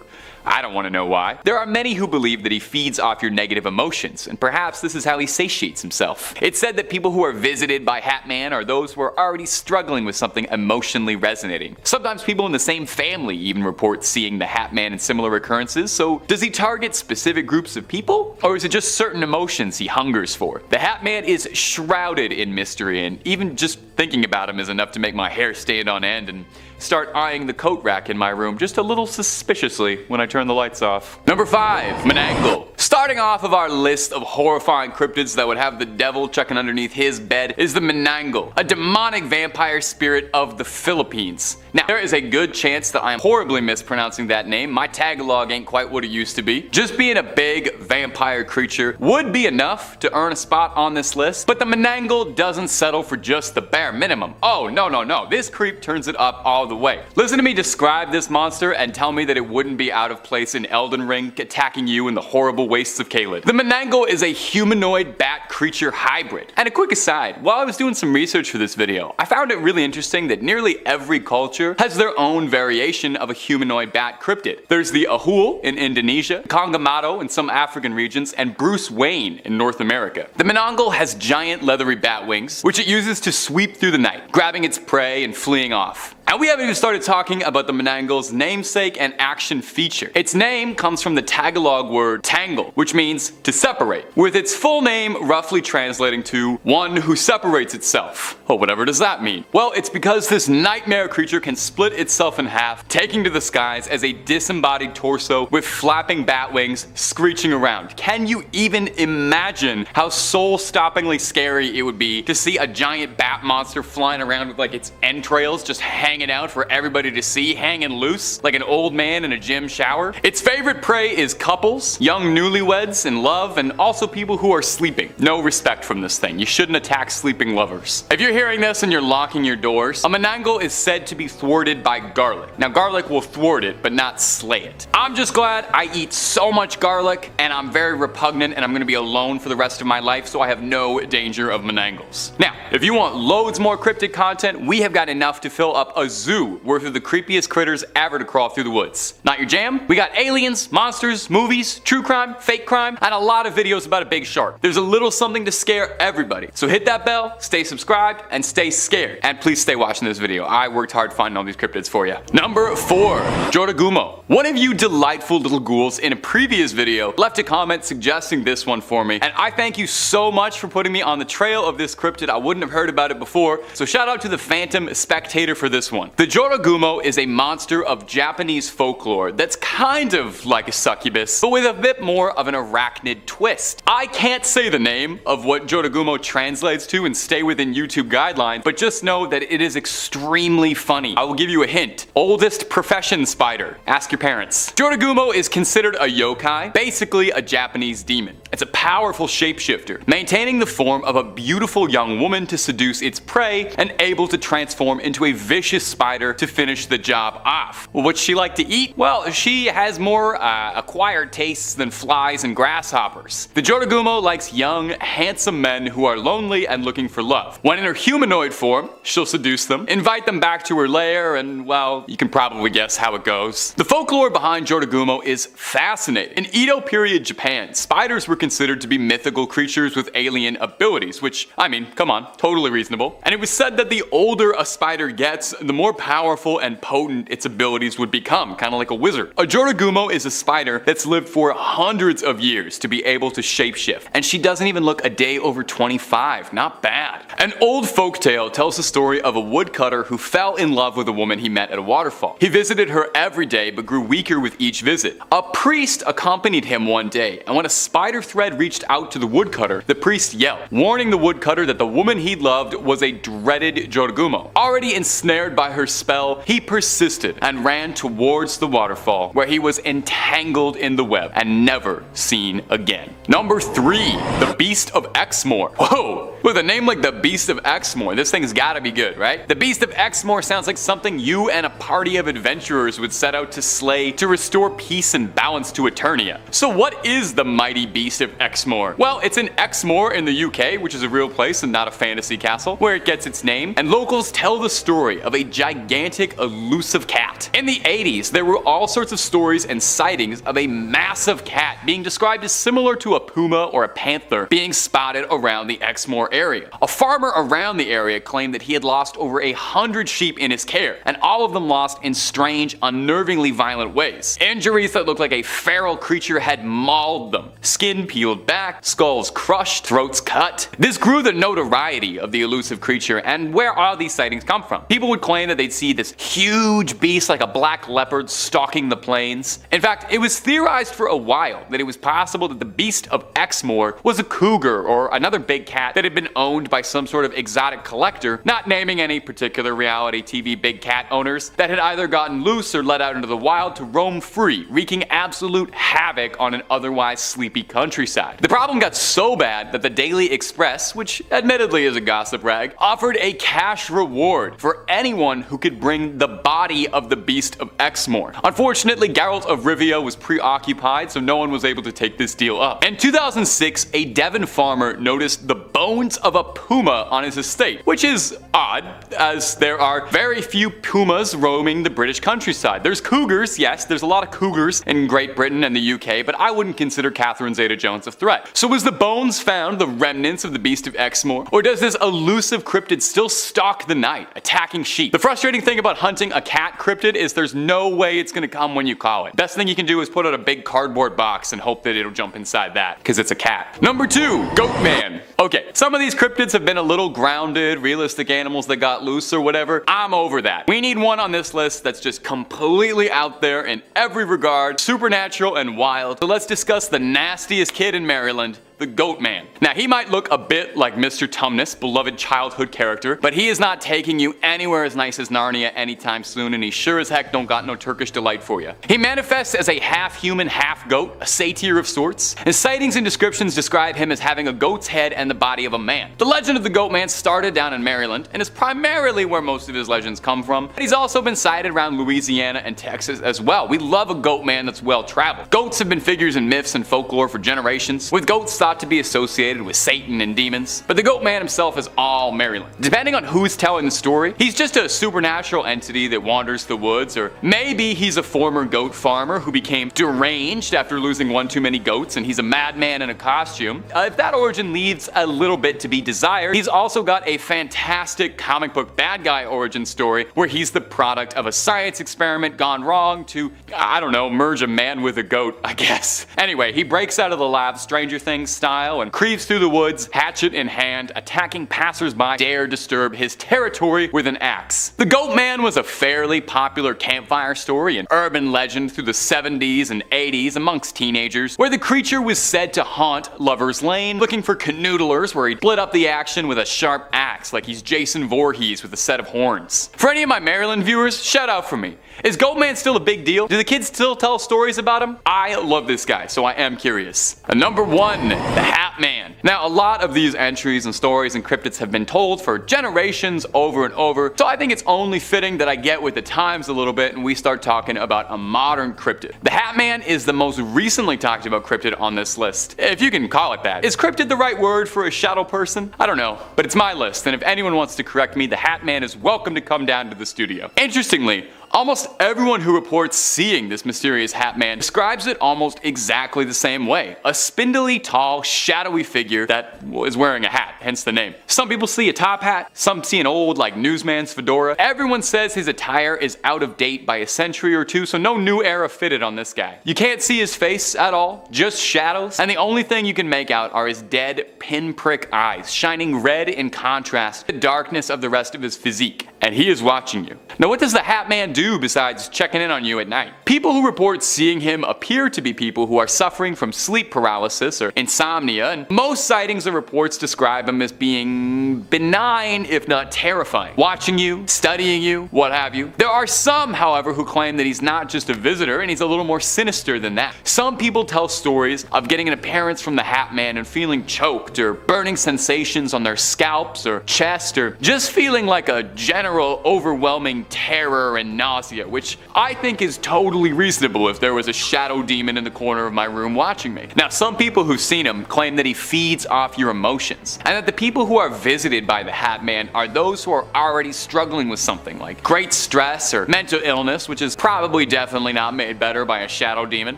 I don't want to know why. There are many who believe that he feeds off your negative emotions, and perhaps this is how he satiates himself. It's said that people who are visited by Hat Man are those who are already struggling with something emotionally resonating. Sometimes people in the same family even report seeing the Hat Man in similar occurrences, so does he target specific groups of people? Or is it just certain emotions he hungers for? The Hat Man is shrouded in mystery, and even just thinking about him is enough to make my hair stand on end and start eyeing the coat rack in my room just a little suspiciously when I turn the lights off. Number 5. Menangle. Starting off of our list of horrifying cryptids that would have the devil chucking underneath his bed is the Menangle, a demonic vampire spirit of the Philippines. Now, there is a good chance that I am horribly mispronouncing that name. My Tagalog ain't quite what it used to be. Just being a big vampire creature would be enough to earn a spot on this list, but the Menangle doesn't settle for just the bare minimum. Oh, no. This creep turns it up all the way. Listen to me describe this monster and tell me that it wouldn't be out of place in Elden Ring attacking you in the horrible wastes of Caelid. The Menangle is a humanoid bat creature hybrid. And a quick aside, while I was doing some research for this video, I found it really interesting that nearly every culture has their own variation of a humanoid bat cryptid. There's the Ahul in Indonesia, Kongamato in some African regions, and Bruce Wayne in North America. The Menangle has giant leathery bat wings, which it uses to sweep through the night, grabbing its prey and fleeing off. And we haven't even started talking about the Menangle's namesake and action feature. Its name comes from the Tagalog word tangle, which means to separate, with its full name roughly translating to one who separates itself. Well, whatever does that mean? Well, it's because this nightmare creature can split itself in half, taking to the skies as a disembodied torso with flapping bat wings screeching around. Can you even imagine how soul-stoppingly scary it would be to see a giant bat monster flying around with like its entrails just hanging out for everybody to see, hanging loose like an old man in a gym shower? Its favorite prey is couples, young newlyweds in love, and also people who are sleeping. No respect from this thing. You shouldn't attack sleeping lovers. If you're hearing this and you're locking your doors, a Menangle is said to be thwarted by garlic. Now, garlic will thwart it, but not slay it. I'm just glad I eat so much garlic, and I'm very repugnant, and I'm gonna be alone for the rest of my life, so I have no danger of Menangles. Now, if you want loads more cryptid content, we have got enough to fill up a zoo worth of the creepiest critters ever to crawl through the woods. Not your jam? We got aliens, monsters, movies, true crime, fake crime, and a lot of videos about a big shark. There's a little something to scare everybody. So hit that bell, stay subscribed, and stay scared. And please stay watching this video. I worked hard finding all these cryptids for you. Number 4. Joragumo. One of you delightful little ghouls in a previous video left a comment suggesting this one for me, and I thank you so much for putting me on the trail of this cryptid. I wouldn't have heard about it before, so shout out to the Phantom Spectator for this one. The Joragumo is a monster of Japanese folklore that's kind of like a succubus, but with a bit more of an arachnid twist. I can't say the name of what Joragumo translates to and stay within YouTube guidelines, but just know that it is extremely funny. I will give you a hint. Oldest profession spider. Ask your parents. Joragumo is considered a yokai, basically a Japanese demon. It's a powerful shapeshifter, maintaining the form of a beautiful young woman to seduce its prey and able to transform into a vicious spider to finish the job off. What's she like to eat? Well, she has more acquired tastes than flies and grasshoppers. The Jotagumo likes young, handsome men who are lonely and looking for love. When in her humanoid form, she'll seduce them, invite them back to her lair, and well, you can probably guess how it goes. The folklore behind Jotagumo is fascinating. In Edo period Japan, spiders were considered to be mythical creatures with alien abilities, which, I mean, come on, totally reasonable. And it was said that the older a spider gets, the more powerful and potent its abilities would become, kind of like a wizard. A Jotagumo is a spider that's lived for hundreds of years to be able to shapeshift, and she doesn't even look a day over 25, not bad. An old folktale tells the story of a woodcutter who fell in love with a woman he met at a waterfall. He visited her every day but grew weaker with each visit. A priest accompanied him one day, and when a spider thread reached out to the woodcutter, the priest yelled, warning the woodcutter that the woman he loved was a dreaded Jotagumo. Already ensnared by her spell, he persisted and ran towards the waterfall, where he was entangled in the web and never seen again. Number 3. The Beast of Exmoor. Whoa! With a name like the Beast of Exmoor, this thing's gotta be good, right? The Beast of Exmoor sounds like something you and a party of adventurers would set out to slay to restore peace and balance to Eternia. So what is the mighty Beast of Exmoor? Well, it's in Exmoor in the UK, which is a real place and not a fantasy castle, where it gets its name, and locals tell the story of a gigantic elusive cat. In the 80s, there were all sorts of stories and sightings of a massive cat being described as similar to a puma or a panther being spotted around the Exmoor area. A farmer around the area claimed that he had lost over 100 sheep in his care, and all of them lost in strange, unnervingly violent ways. Injuries that looked like a feral creature had mauled them. Skin peeled back, skulls crushed, throats cut. This grew the notoriety of the elusive creature, and where all these sightings come from. People would claim that they'd see this huge beast like a black leopard stalking the plains. In fact, it was theorized for a while that it was possible that the Beast of Exmoor was a cougar or another big cat that had been owned by some sort of exotic collector, not naming any particular reality TV big cat owners, that had either gotten loose or let out into the wild to roam free, wreaking absolute havoc on an otherwise sleepy countryside. The problem got so bad that the Daily Express, which admittedly is a gossip rag, offered a cash reward for anyone who could bring the body of the Beast of Exmoor. Unfortunately, Geralt of Rivia was preoccupied, so no one was able to take this deal up. In 2006, a Devon farmer noticed the bones of a puma on his estate, which is odd, as there are very few pumas roaming the British countryside. There's cougars, yes, there's a lot of cougars in Great Britain and the UK, but I wouldn't consider Catherine Zeta-Jones a threat. So was the bones found the remnants of the Beast of Exmoor, or does this elusive cryptid still stalk the night, attacking sheep? The frustrating thing about hunting a cat cryptid is there's no way it's gonna come when you call it. Best thing you can do is put out a big cardboard box and hope that it'll jump inside that, because it's a cat. Number 2, Goatman. Okay, some of these cryptids have been a little grounded, realistic animals that got loose or whatever. I'm over that. We need one on this list that's just completely out there in every regard, supernatural and wild. So let's discuss the nastiest kid in Maryland, the Goatman. Now, he might look a bit like Mr. Tumnus, beloved childhood character, but he is not taking you anywhere as nice as Narnia anytime soon, and he sure as heck don't got no Turkish delight for you. He manifests as a half-human, half-goat, a satyr of sorts, and sightings and descriptions describe him as having a goat's head and the body of a man. The legend of the Goatman started down in Maryland, and is primarily where most of his legends come from, but he's also been sighted around Louisiana and Texas as well. We love a Goatman that's well-traveled. Goats have been figures in myths and folklore for generations, with goats thought to be associated with Satan and demons, but the Goatman himself is all Maryland. Depending on who's telling the story, he's just a supernatural entity that wanders the woods, or maybe he's a former goat farmer who became deranged after losing one too many goats and he's a madman in a costume. If that origin leaves a little bit to be desired, he's also got a fantastic comic book bad guy origin story where he's the product of a science experiment gone wrong to, I don't know, merge a man with a goat, I guess. Anyway, he breaks out of the lab Stranger Things style and creeps through the woods, hatchet in hand, attacking passersby dare disturb his territory with an axe. The Goat Man was a fairly popular campfire story and urban legend through the 70s and 80s amongst teenagers, where the creature was said to haunt Lover's Lane, looking for canoodlers where he'd split up the action with a sharp axe like he's Jason Voorhees with a set of horns. For any of my Maryland viewers, shout out for me. Is Goat Man still a big deal? Do the kids still tell stories about him? I love this guy, so I am curious. Number 1, the Hat Man. Now, a lot of these entries and stories and cryptids have been told for generations over and over, so I think it's only fitting that I get with the times a little bit and we start talking about a modern cryptid. The Hat Man is the most recently talked about cryptid on this list, if you can call it that. Is cryptid the right word for a shadow person? I don't know, but it's my list, and if anyone wants to correct me, the Hat Man is welcome to come down to the studio. Interestingly, almost everyone who reports seeing this mysterious Hat Man describes it almost exactly the same way. A spindly, tall, shadowy figure that is wearing a hat, hence the name. Some people see a top hat, some see an old, like, newsman's fedora. Everyone says his attire is out of date by a century or two, so no new era fitted on this guy. You can't see his face at all, just shadows, and the only thing you can make out are his dead, pinprick eyes, shining red in contrast to the darkness of the rest of his physique. And he is watching you. Now, what does the Hat Man do besides checking in on you at night? People who report seeing him appear to be people who are suffering from sleep paralysis or insomnia, and most sightings or reports describe him as being benign, if not terrifying. Watching you, studying you, what have you. There are some, however, who claim that he's not just a visitor and he's a little more sinister than that. Some people tell stories of getting an appearance from the Hat Man and feeling choked or burning sensations on their scalps or chest, or just feeling like a general overwhelming terror and nausea, which I think is totally reasonable if there was a shadow demon in the corner of my room watching me. Now, some people who've seen him claim that he feeds off your emotions, and that the people who are visited by the Hat Man are those who are already struggling with something like great stress or mental illness, which is probably definitely not made better by a shadow demon.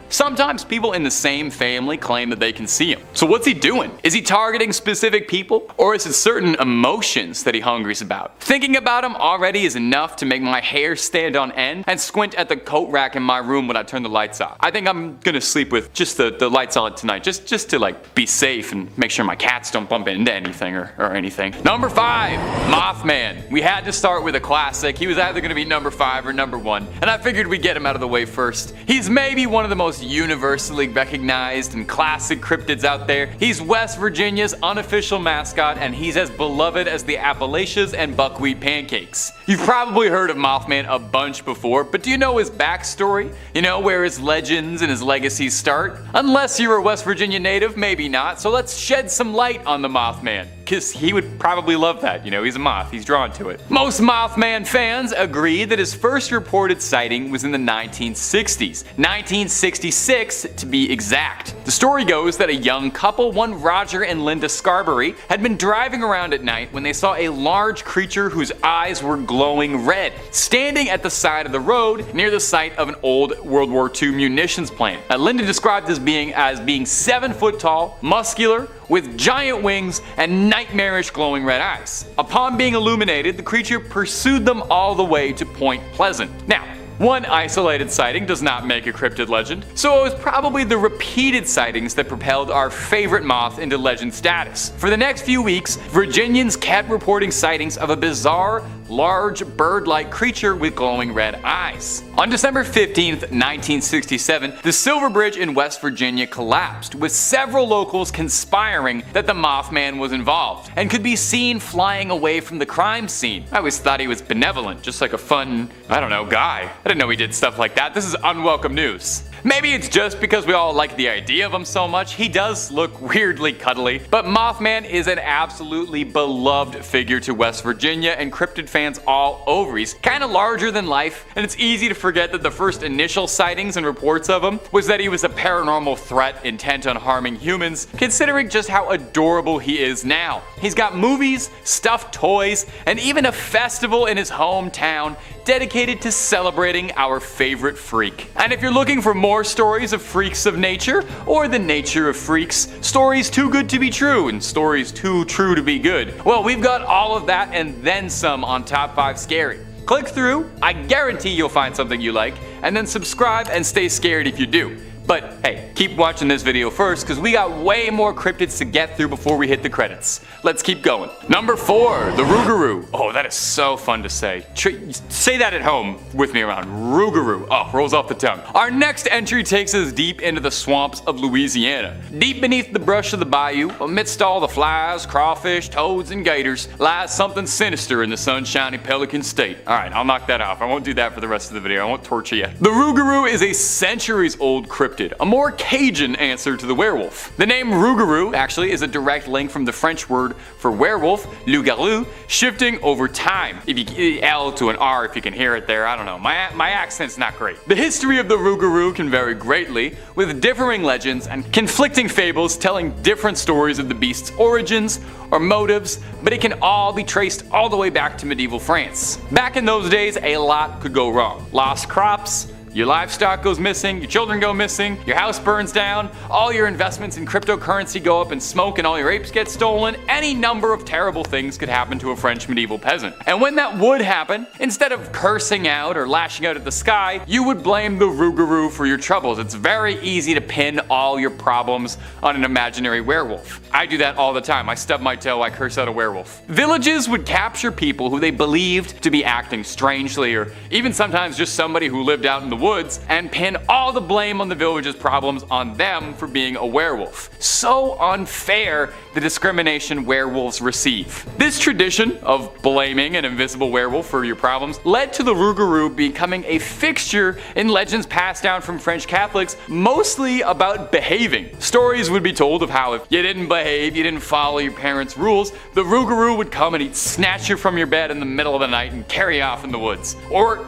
Sometimes people in the same family claim that they can see him. So what's he doing? Is he targeting specific people, or is it certain emotions that he hungers about? Thinking about him already is enough to make my hair stand on end and squint at the coat rack in my room when I turn the lights off. I think I'm gonna sleep with just the lights on tonight, just to, like, be safe and make sure my cats don't bump into anything or anything. Number 5, Mothman. We had to start with a classic. He was either gonna be number 5 or number 1, and I figured we'd get him out of the way first. He's maybe one of the most universally recognized and classic cryptids out there. He's West Virginia's unofficial mascot, and he's as beloved as the Appalachians and buckwheat pancakes. You've probably heard of Mothman a bunch before, but do you know his backstory? You know where his legends and his legacies start? Unless you're a West Virginia native, maybe not, so let's shed some light on the Mothman, because he would probably love that. You know, he's a moth, he's drawn to it. Most Mothman fans agree that his first reported sighting was in the 1960s, 1966 to be exact. The story goes that a young couple, one Roger and Linda Scarberry, had been driving around at night when they saw a large creature whose eyes were glowing red, standing at the side of the road near the site of an old World War II munitions plant. Linda described this as being 7 foot tall, muscular, with giant wings and nightmarish glowing red eyes. Upon being illuminated, the creature pursued them all the way to Point Pleasant. Now, one isolated sighting does not make a cryptid legend, so it was probably the repeated sightings that propelled our favorite moth into legend status. For the next few weeks, Virginians kept reporting sightings of a bizarre, large, bird-like creature with glowing red eyes. On December 15th, 1967, the Silver Bridge in West Virginia collapsed, with several locals conspiring that the Mothman was involved, and could be seen flying away from the crime scene. I always thought he was benevolent, just like a fun, I don't know, guy. I didn't know he did stuff like that. This is unwelcome news. Maybe it's just because we all like the idea of him so much. He does look weirdly cuddly, but Mothman is an absolutely beloved figure to West Virginia and cryptid fans all over. He's kind of larger than life, and it's easy to forget that the first initial sightings and reports of him was that he was a paranormal threat intent on harming humans, considering just how adorable he is now. He's got movies, stuffed toys, and even a festival in his hometown dedicated to celebrating our favorite freak. And if you're looking for more stories of freaks of nature, or the nature of freaks, stories too good to be true and stories too true to be good, well, we've got all of that and then some on Top 5 Scary. Click through, I guarantee you'll find something you like, and then subscribe and stay scared if you do. But hey, keep watching this video first because we got way more cryptids to get through before we hit the credits. Let's keep going. Number 4, the rougarou. Oh, that is so fun to say. Say that at home with me around. Rougarou. Oh, rolls off the tongue. Our next entry takes us deep into the swamps of Louisiana. Deep beneath the brush of the bayou, amidst all the flies, crawfish, toads, and gators, lies something sinister in the sunshiny Pelican State. Alright, I'll knock that off. I won't do that for the rest of the video. I won't torture you. The rougarou is a centuries-old cryptid, a more Cajun answer to the werewolf. The name rougarou actually is a direct link from the French word for werewolf, loup-garou, shifting over time. If you L to an R if you can hear it there, I don't know. My accent's not great. The history of the rougarou can vary greatly, with differing legends and conflicting fables telling different stories of the beast's origins or motives, but it can all be traced all the way back to medieval France. Back in those days, a lot could go wrong. Lost crops, your livestock goes missing, your children go missing, your house burns down, all your investments in cryptocurrency go up in smoke and all your apes get stolen. Any number of terrible things could happen to a French medieval peasant. And when that would happen, instead of cursing out or lashing out at the sky, you would blame the rougarou for your troubles. It's very easy to pin all your problems on an imaginary werewolf. I do that all the time. I stub my toe, I curse out a werewolf. Villages would capture people who they believed to be acting strangely, or even sometimes just somebody who lived out in the woods, and pin all the blame on the village's problems on them for being a werewolf. So unfair, the discrimination werewolves receive. This tradition of blaming an invisible werewolf for your problems led to the rougarou becoming a fixture in legends passed down from French Catholics, mostly about behaving. Stories would be told of how if you didn't behave, you didn't follow your parents' rules, the rougarou would come and he'd snatch you from your bed in the middle of the night and carry you off in the woods. Or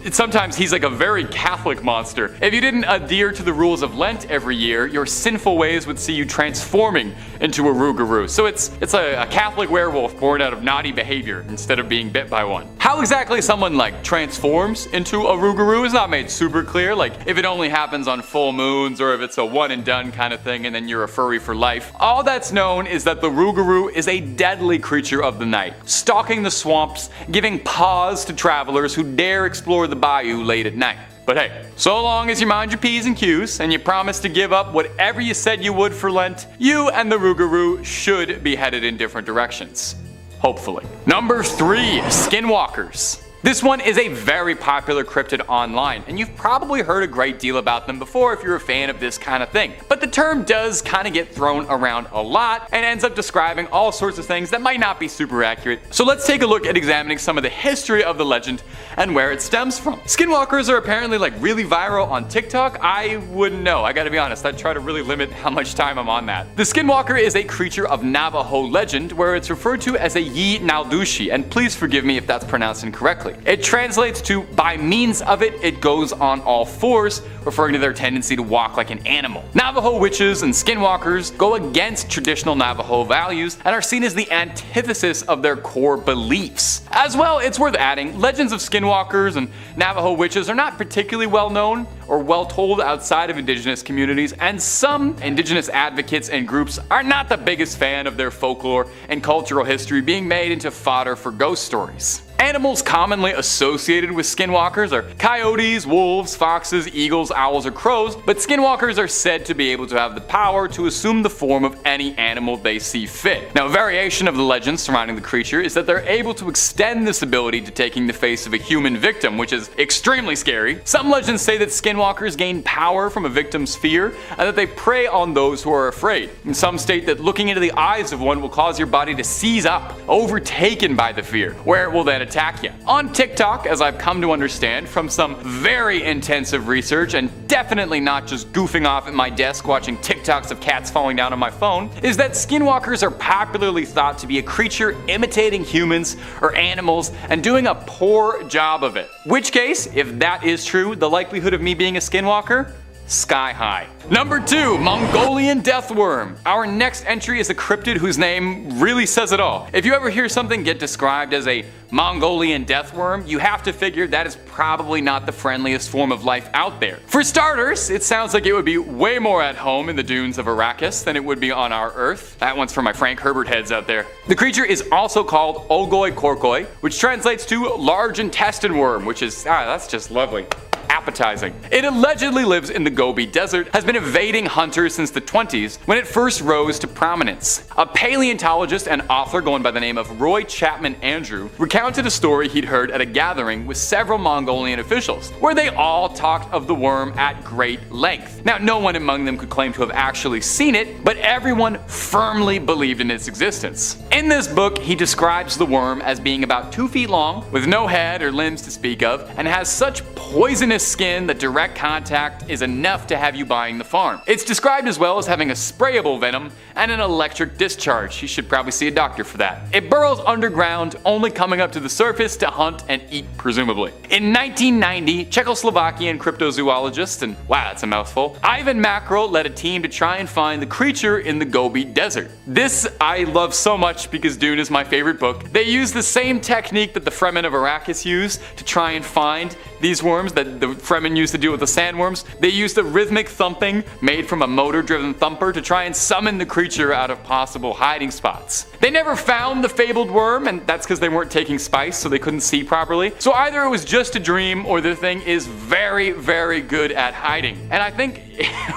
sometimes he's like a very Catholic monster. If you didn't adhere to the rules of Lent every year, your sinful ways would see you transforming into a rougarou. So it's a Catholic werewolf born out of naughty behavior instead of being bit by one. How exactly someone like transforms into a rougarou is not made super clear, like if it only happens on full moons or if it's a one and done kind of thing and then you're a furry for life. All that's known is that the rougarou is a deadly creature of the night, stalking the swamps, giving pause to travelers who dare explore the bayou late at night. But hey, so long as you mind your P's and Q's and you promise to give up whatever you said you would for Lent, you and the rougarou should be headed in different directions. Hopefully. Number 3, Skinwalkers. This one is a very popular cryptid online, and you've probably heard a great deal about them before if you're a fan of this kind of thing. But the term does kind of get thrown around a lot and ends up describing all sorts of things that might not be super accurate. So let's take a look at examining some of the history of the legend and where it stems from. Skinwalkers are apparently like really viral on TikTok. I wouldn't know, I gotta be honest, I try to really limit how much time I'm on that. The Skinwalker is a creature of Navajo legend where it's referred to as a Yi-Naldushi, and please forgive me if that's pronounced incorrectly. It translates to, by means of it, it goes on all fours, referring to their tendency to walk like an animal. Navajo witches and skinwalkers go against traditional Navajo values and are seen as the antithesis of their core beliefs. As well, it's worth adding, legends of skinwalkers and Navajo witches are not particularly well known or well told outside of indigenous communities, and some indigenous advocates and groups are not the biggest fan of their folklore and cultural history being made into fodder for ghost stories. Animals commonly associated with skinwalkers are coyotes, wolves, foxes, eagles, owls, or crows, but skinwalkers are said to be able to have the power to assume the form of any animal they see fit. Now, a variation of the legend surrounding the creature is that they're able to extend this ability to taking the face of a human victim, which is extremely scary. Some legends say that skinwalkers gain power from a victim's fear and that they prey on those who are afraid. And some state that looking into the eyes of one will cause your body to seize up, overtaken by the fear, where it will then attack you. On TikTok, as I've come to understand from some very intensive research and definitely not just goofing off at my desk watching TikToks of cats falling down on my phone, is that skinwalkers are popularly thought to be a creature imitating humans or animals and doing a poor job of it. Which case, if that is true, the likelihood of me being a skinwalker? Sky high. Number 2, Mongolian deathworm. Our next entry is a cryptid whose name really says it all. If you ever hear something get described as a Mongolian deathworm, you have to figure that is probably not the friendliest form of life out there. For starters, it sounds like it would be way more at home in the dunes of Arrakis than it would be on our Earth. That one's for my Frank Herbert heads out there. The creature is also called Ogoi Korkoi, which translates to large intestine worm, which is, that's just lovely. appetizing. It allegedly lives in the Gobi Desert, has been evading hunters since the 20s when it first rose to prominence. A paleontologist and author going by the name of Roy Chapman Andrew recounted a story he'd heard at a gathering with several Mongolian officials, where they all talked of the worm at great length. Now, no one among them could claim to have actually seen it, but everyone firmly believed in its existence. In this book, he describes the worm as being about 2 feet long, with no head or limbs to speak of, and has such poisonous skin that direct contact is enough to have you buying the farm. It's described as well as having a sprayable venom and an electric discharge. You should probably see a doctor for that. It burrows underground, only coming up to the surface to hunt and eat, presumably. In 1990, Czechoslovakian cryptozoologist, and wow, that's a mouthful, Ivan Mackerel led a team to try and find the creature in the Gobi Desert. This I love so much because Dune is my favorite book. They use the same technique that the Fremen of Arrakis use to try and find these worms that the Fremen used to deal with the sandworms. They used a rhythmic thumping made from a motor-driven thumper to try and summon the creature out of possible hiding spots. They never found the fabled worm, and that's because they weren't taking spice, so they couldn't see properly. So either it was just a dream, or the thing is very, very good at hiding. And I think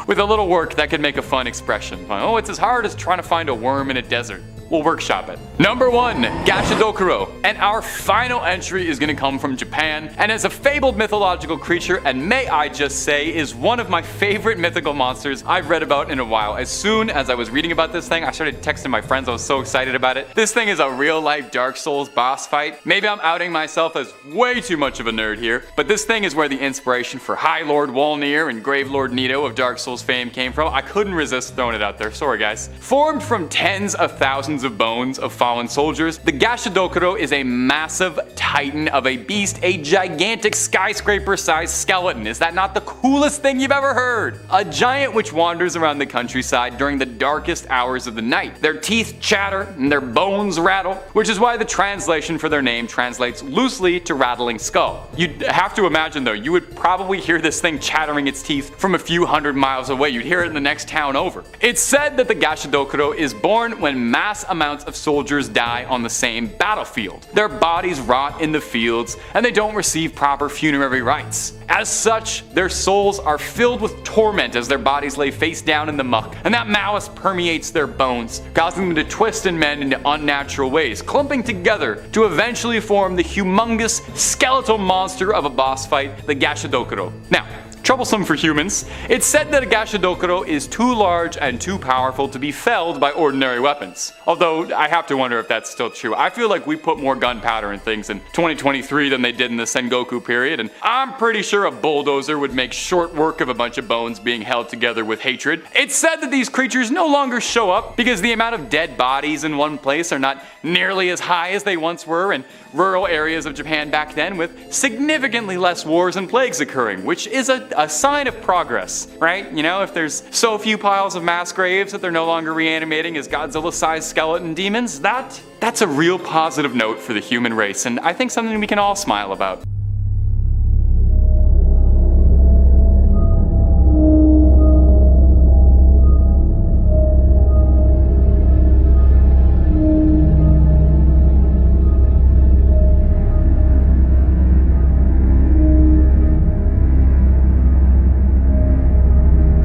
with a little work, that could make a fun expression. Oh, it's as hard as trying to find a worm in a desert. We'll workshop it. Number 1, Gashadokuro. And our final entry is going to come from Japan, and as a fabled mythological creature, and may I just say, is one of my favorite mythical monsters I've read about in a while. As soon as I was reading about this thing, I started texting my friends. I was so excited about it. This thing is a real-life Dark Souls boss fight. Maybe I'm outing myself as way too much of a nerd here, but this thing is where the inspiration for High Lord Wolnir and Grave Lord Nito of Dark Souls fame came from. I couldn't resist throwing it out there. Sorry, guys. Formed from tens of thousands of bones of fallen soldiers, the Gashadokuro is a massive titan of a beast, a gigantic skyscraper-sized skeleton. Is that not the coolest thing you've ever heard? A giant which wanders around the countryside during the darkest hours of the night. Their teeth chatter and their bones rattle, which is why the translation for their name translates loosely to rattling skull. You'd have to imagine though, you would probably hear this thing chattering its teeth from a few hundred miles away. You'd hear it in the next town over. It's said that the Gashadokuro is born when mass amounts of soldiers die on the same battlefield. Their bodies rot in the fields, and they don't receive proper funerary rites. As such, their souls are filled with torment as their bodies lay face down in the muck, and that malice permeates their bones, causing them to twist and mend into unnatural ways, clumping together to eventually form the humongous skeletal monster of a boss fight, the Gashadokuro. Now, troublesome for humans, it's said that a Gashadokuro is too large and too powerful to be felled by ordinary weapons. Although, I have to wonder if that's still true. I feel like we put more gunpowder in things in 2023 than they did in the Sengoku period, and I'm pretty sure a bulldozer would make short work of a bunch of bones being held together with hatred. It's said that these creatures no longer show up because the amount of dead bodies in one place are not nearly as high as they once were in rural areas of Japan back then, with significantly less wars and plagues occurring, which is a sign of progress, right? You know, if there's so few piles of mass graves that they're no longer reanimating as Godzilla-sized skeleton demons, that's a real positive note for the human race, and I think something we can all smile about.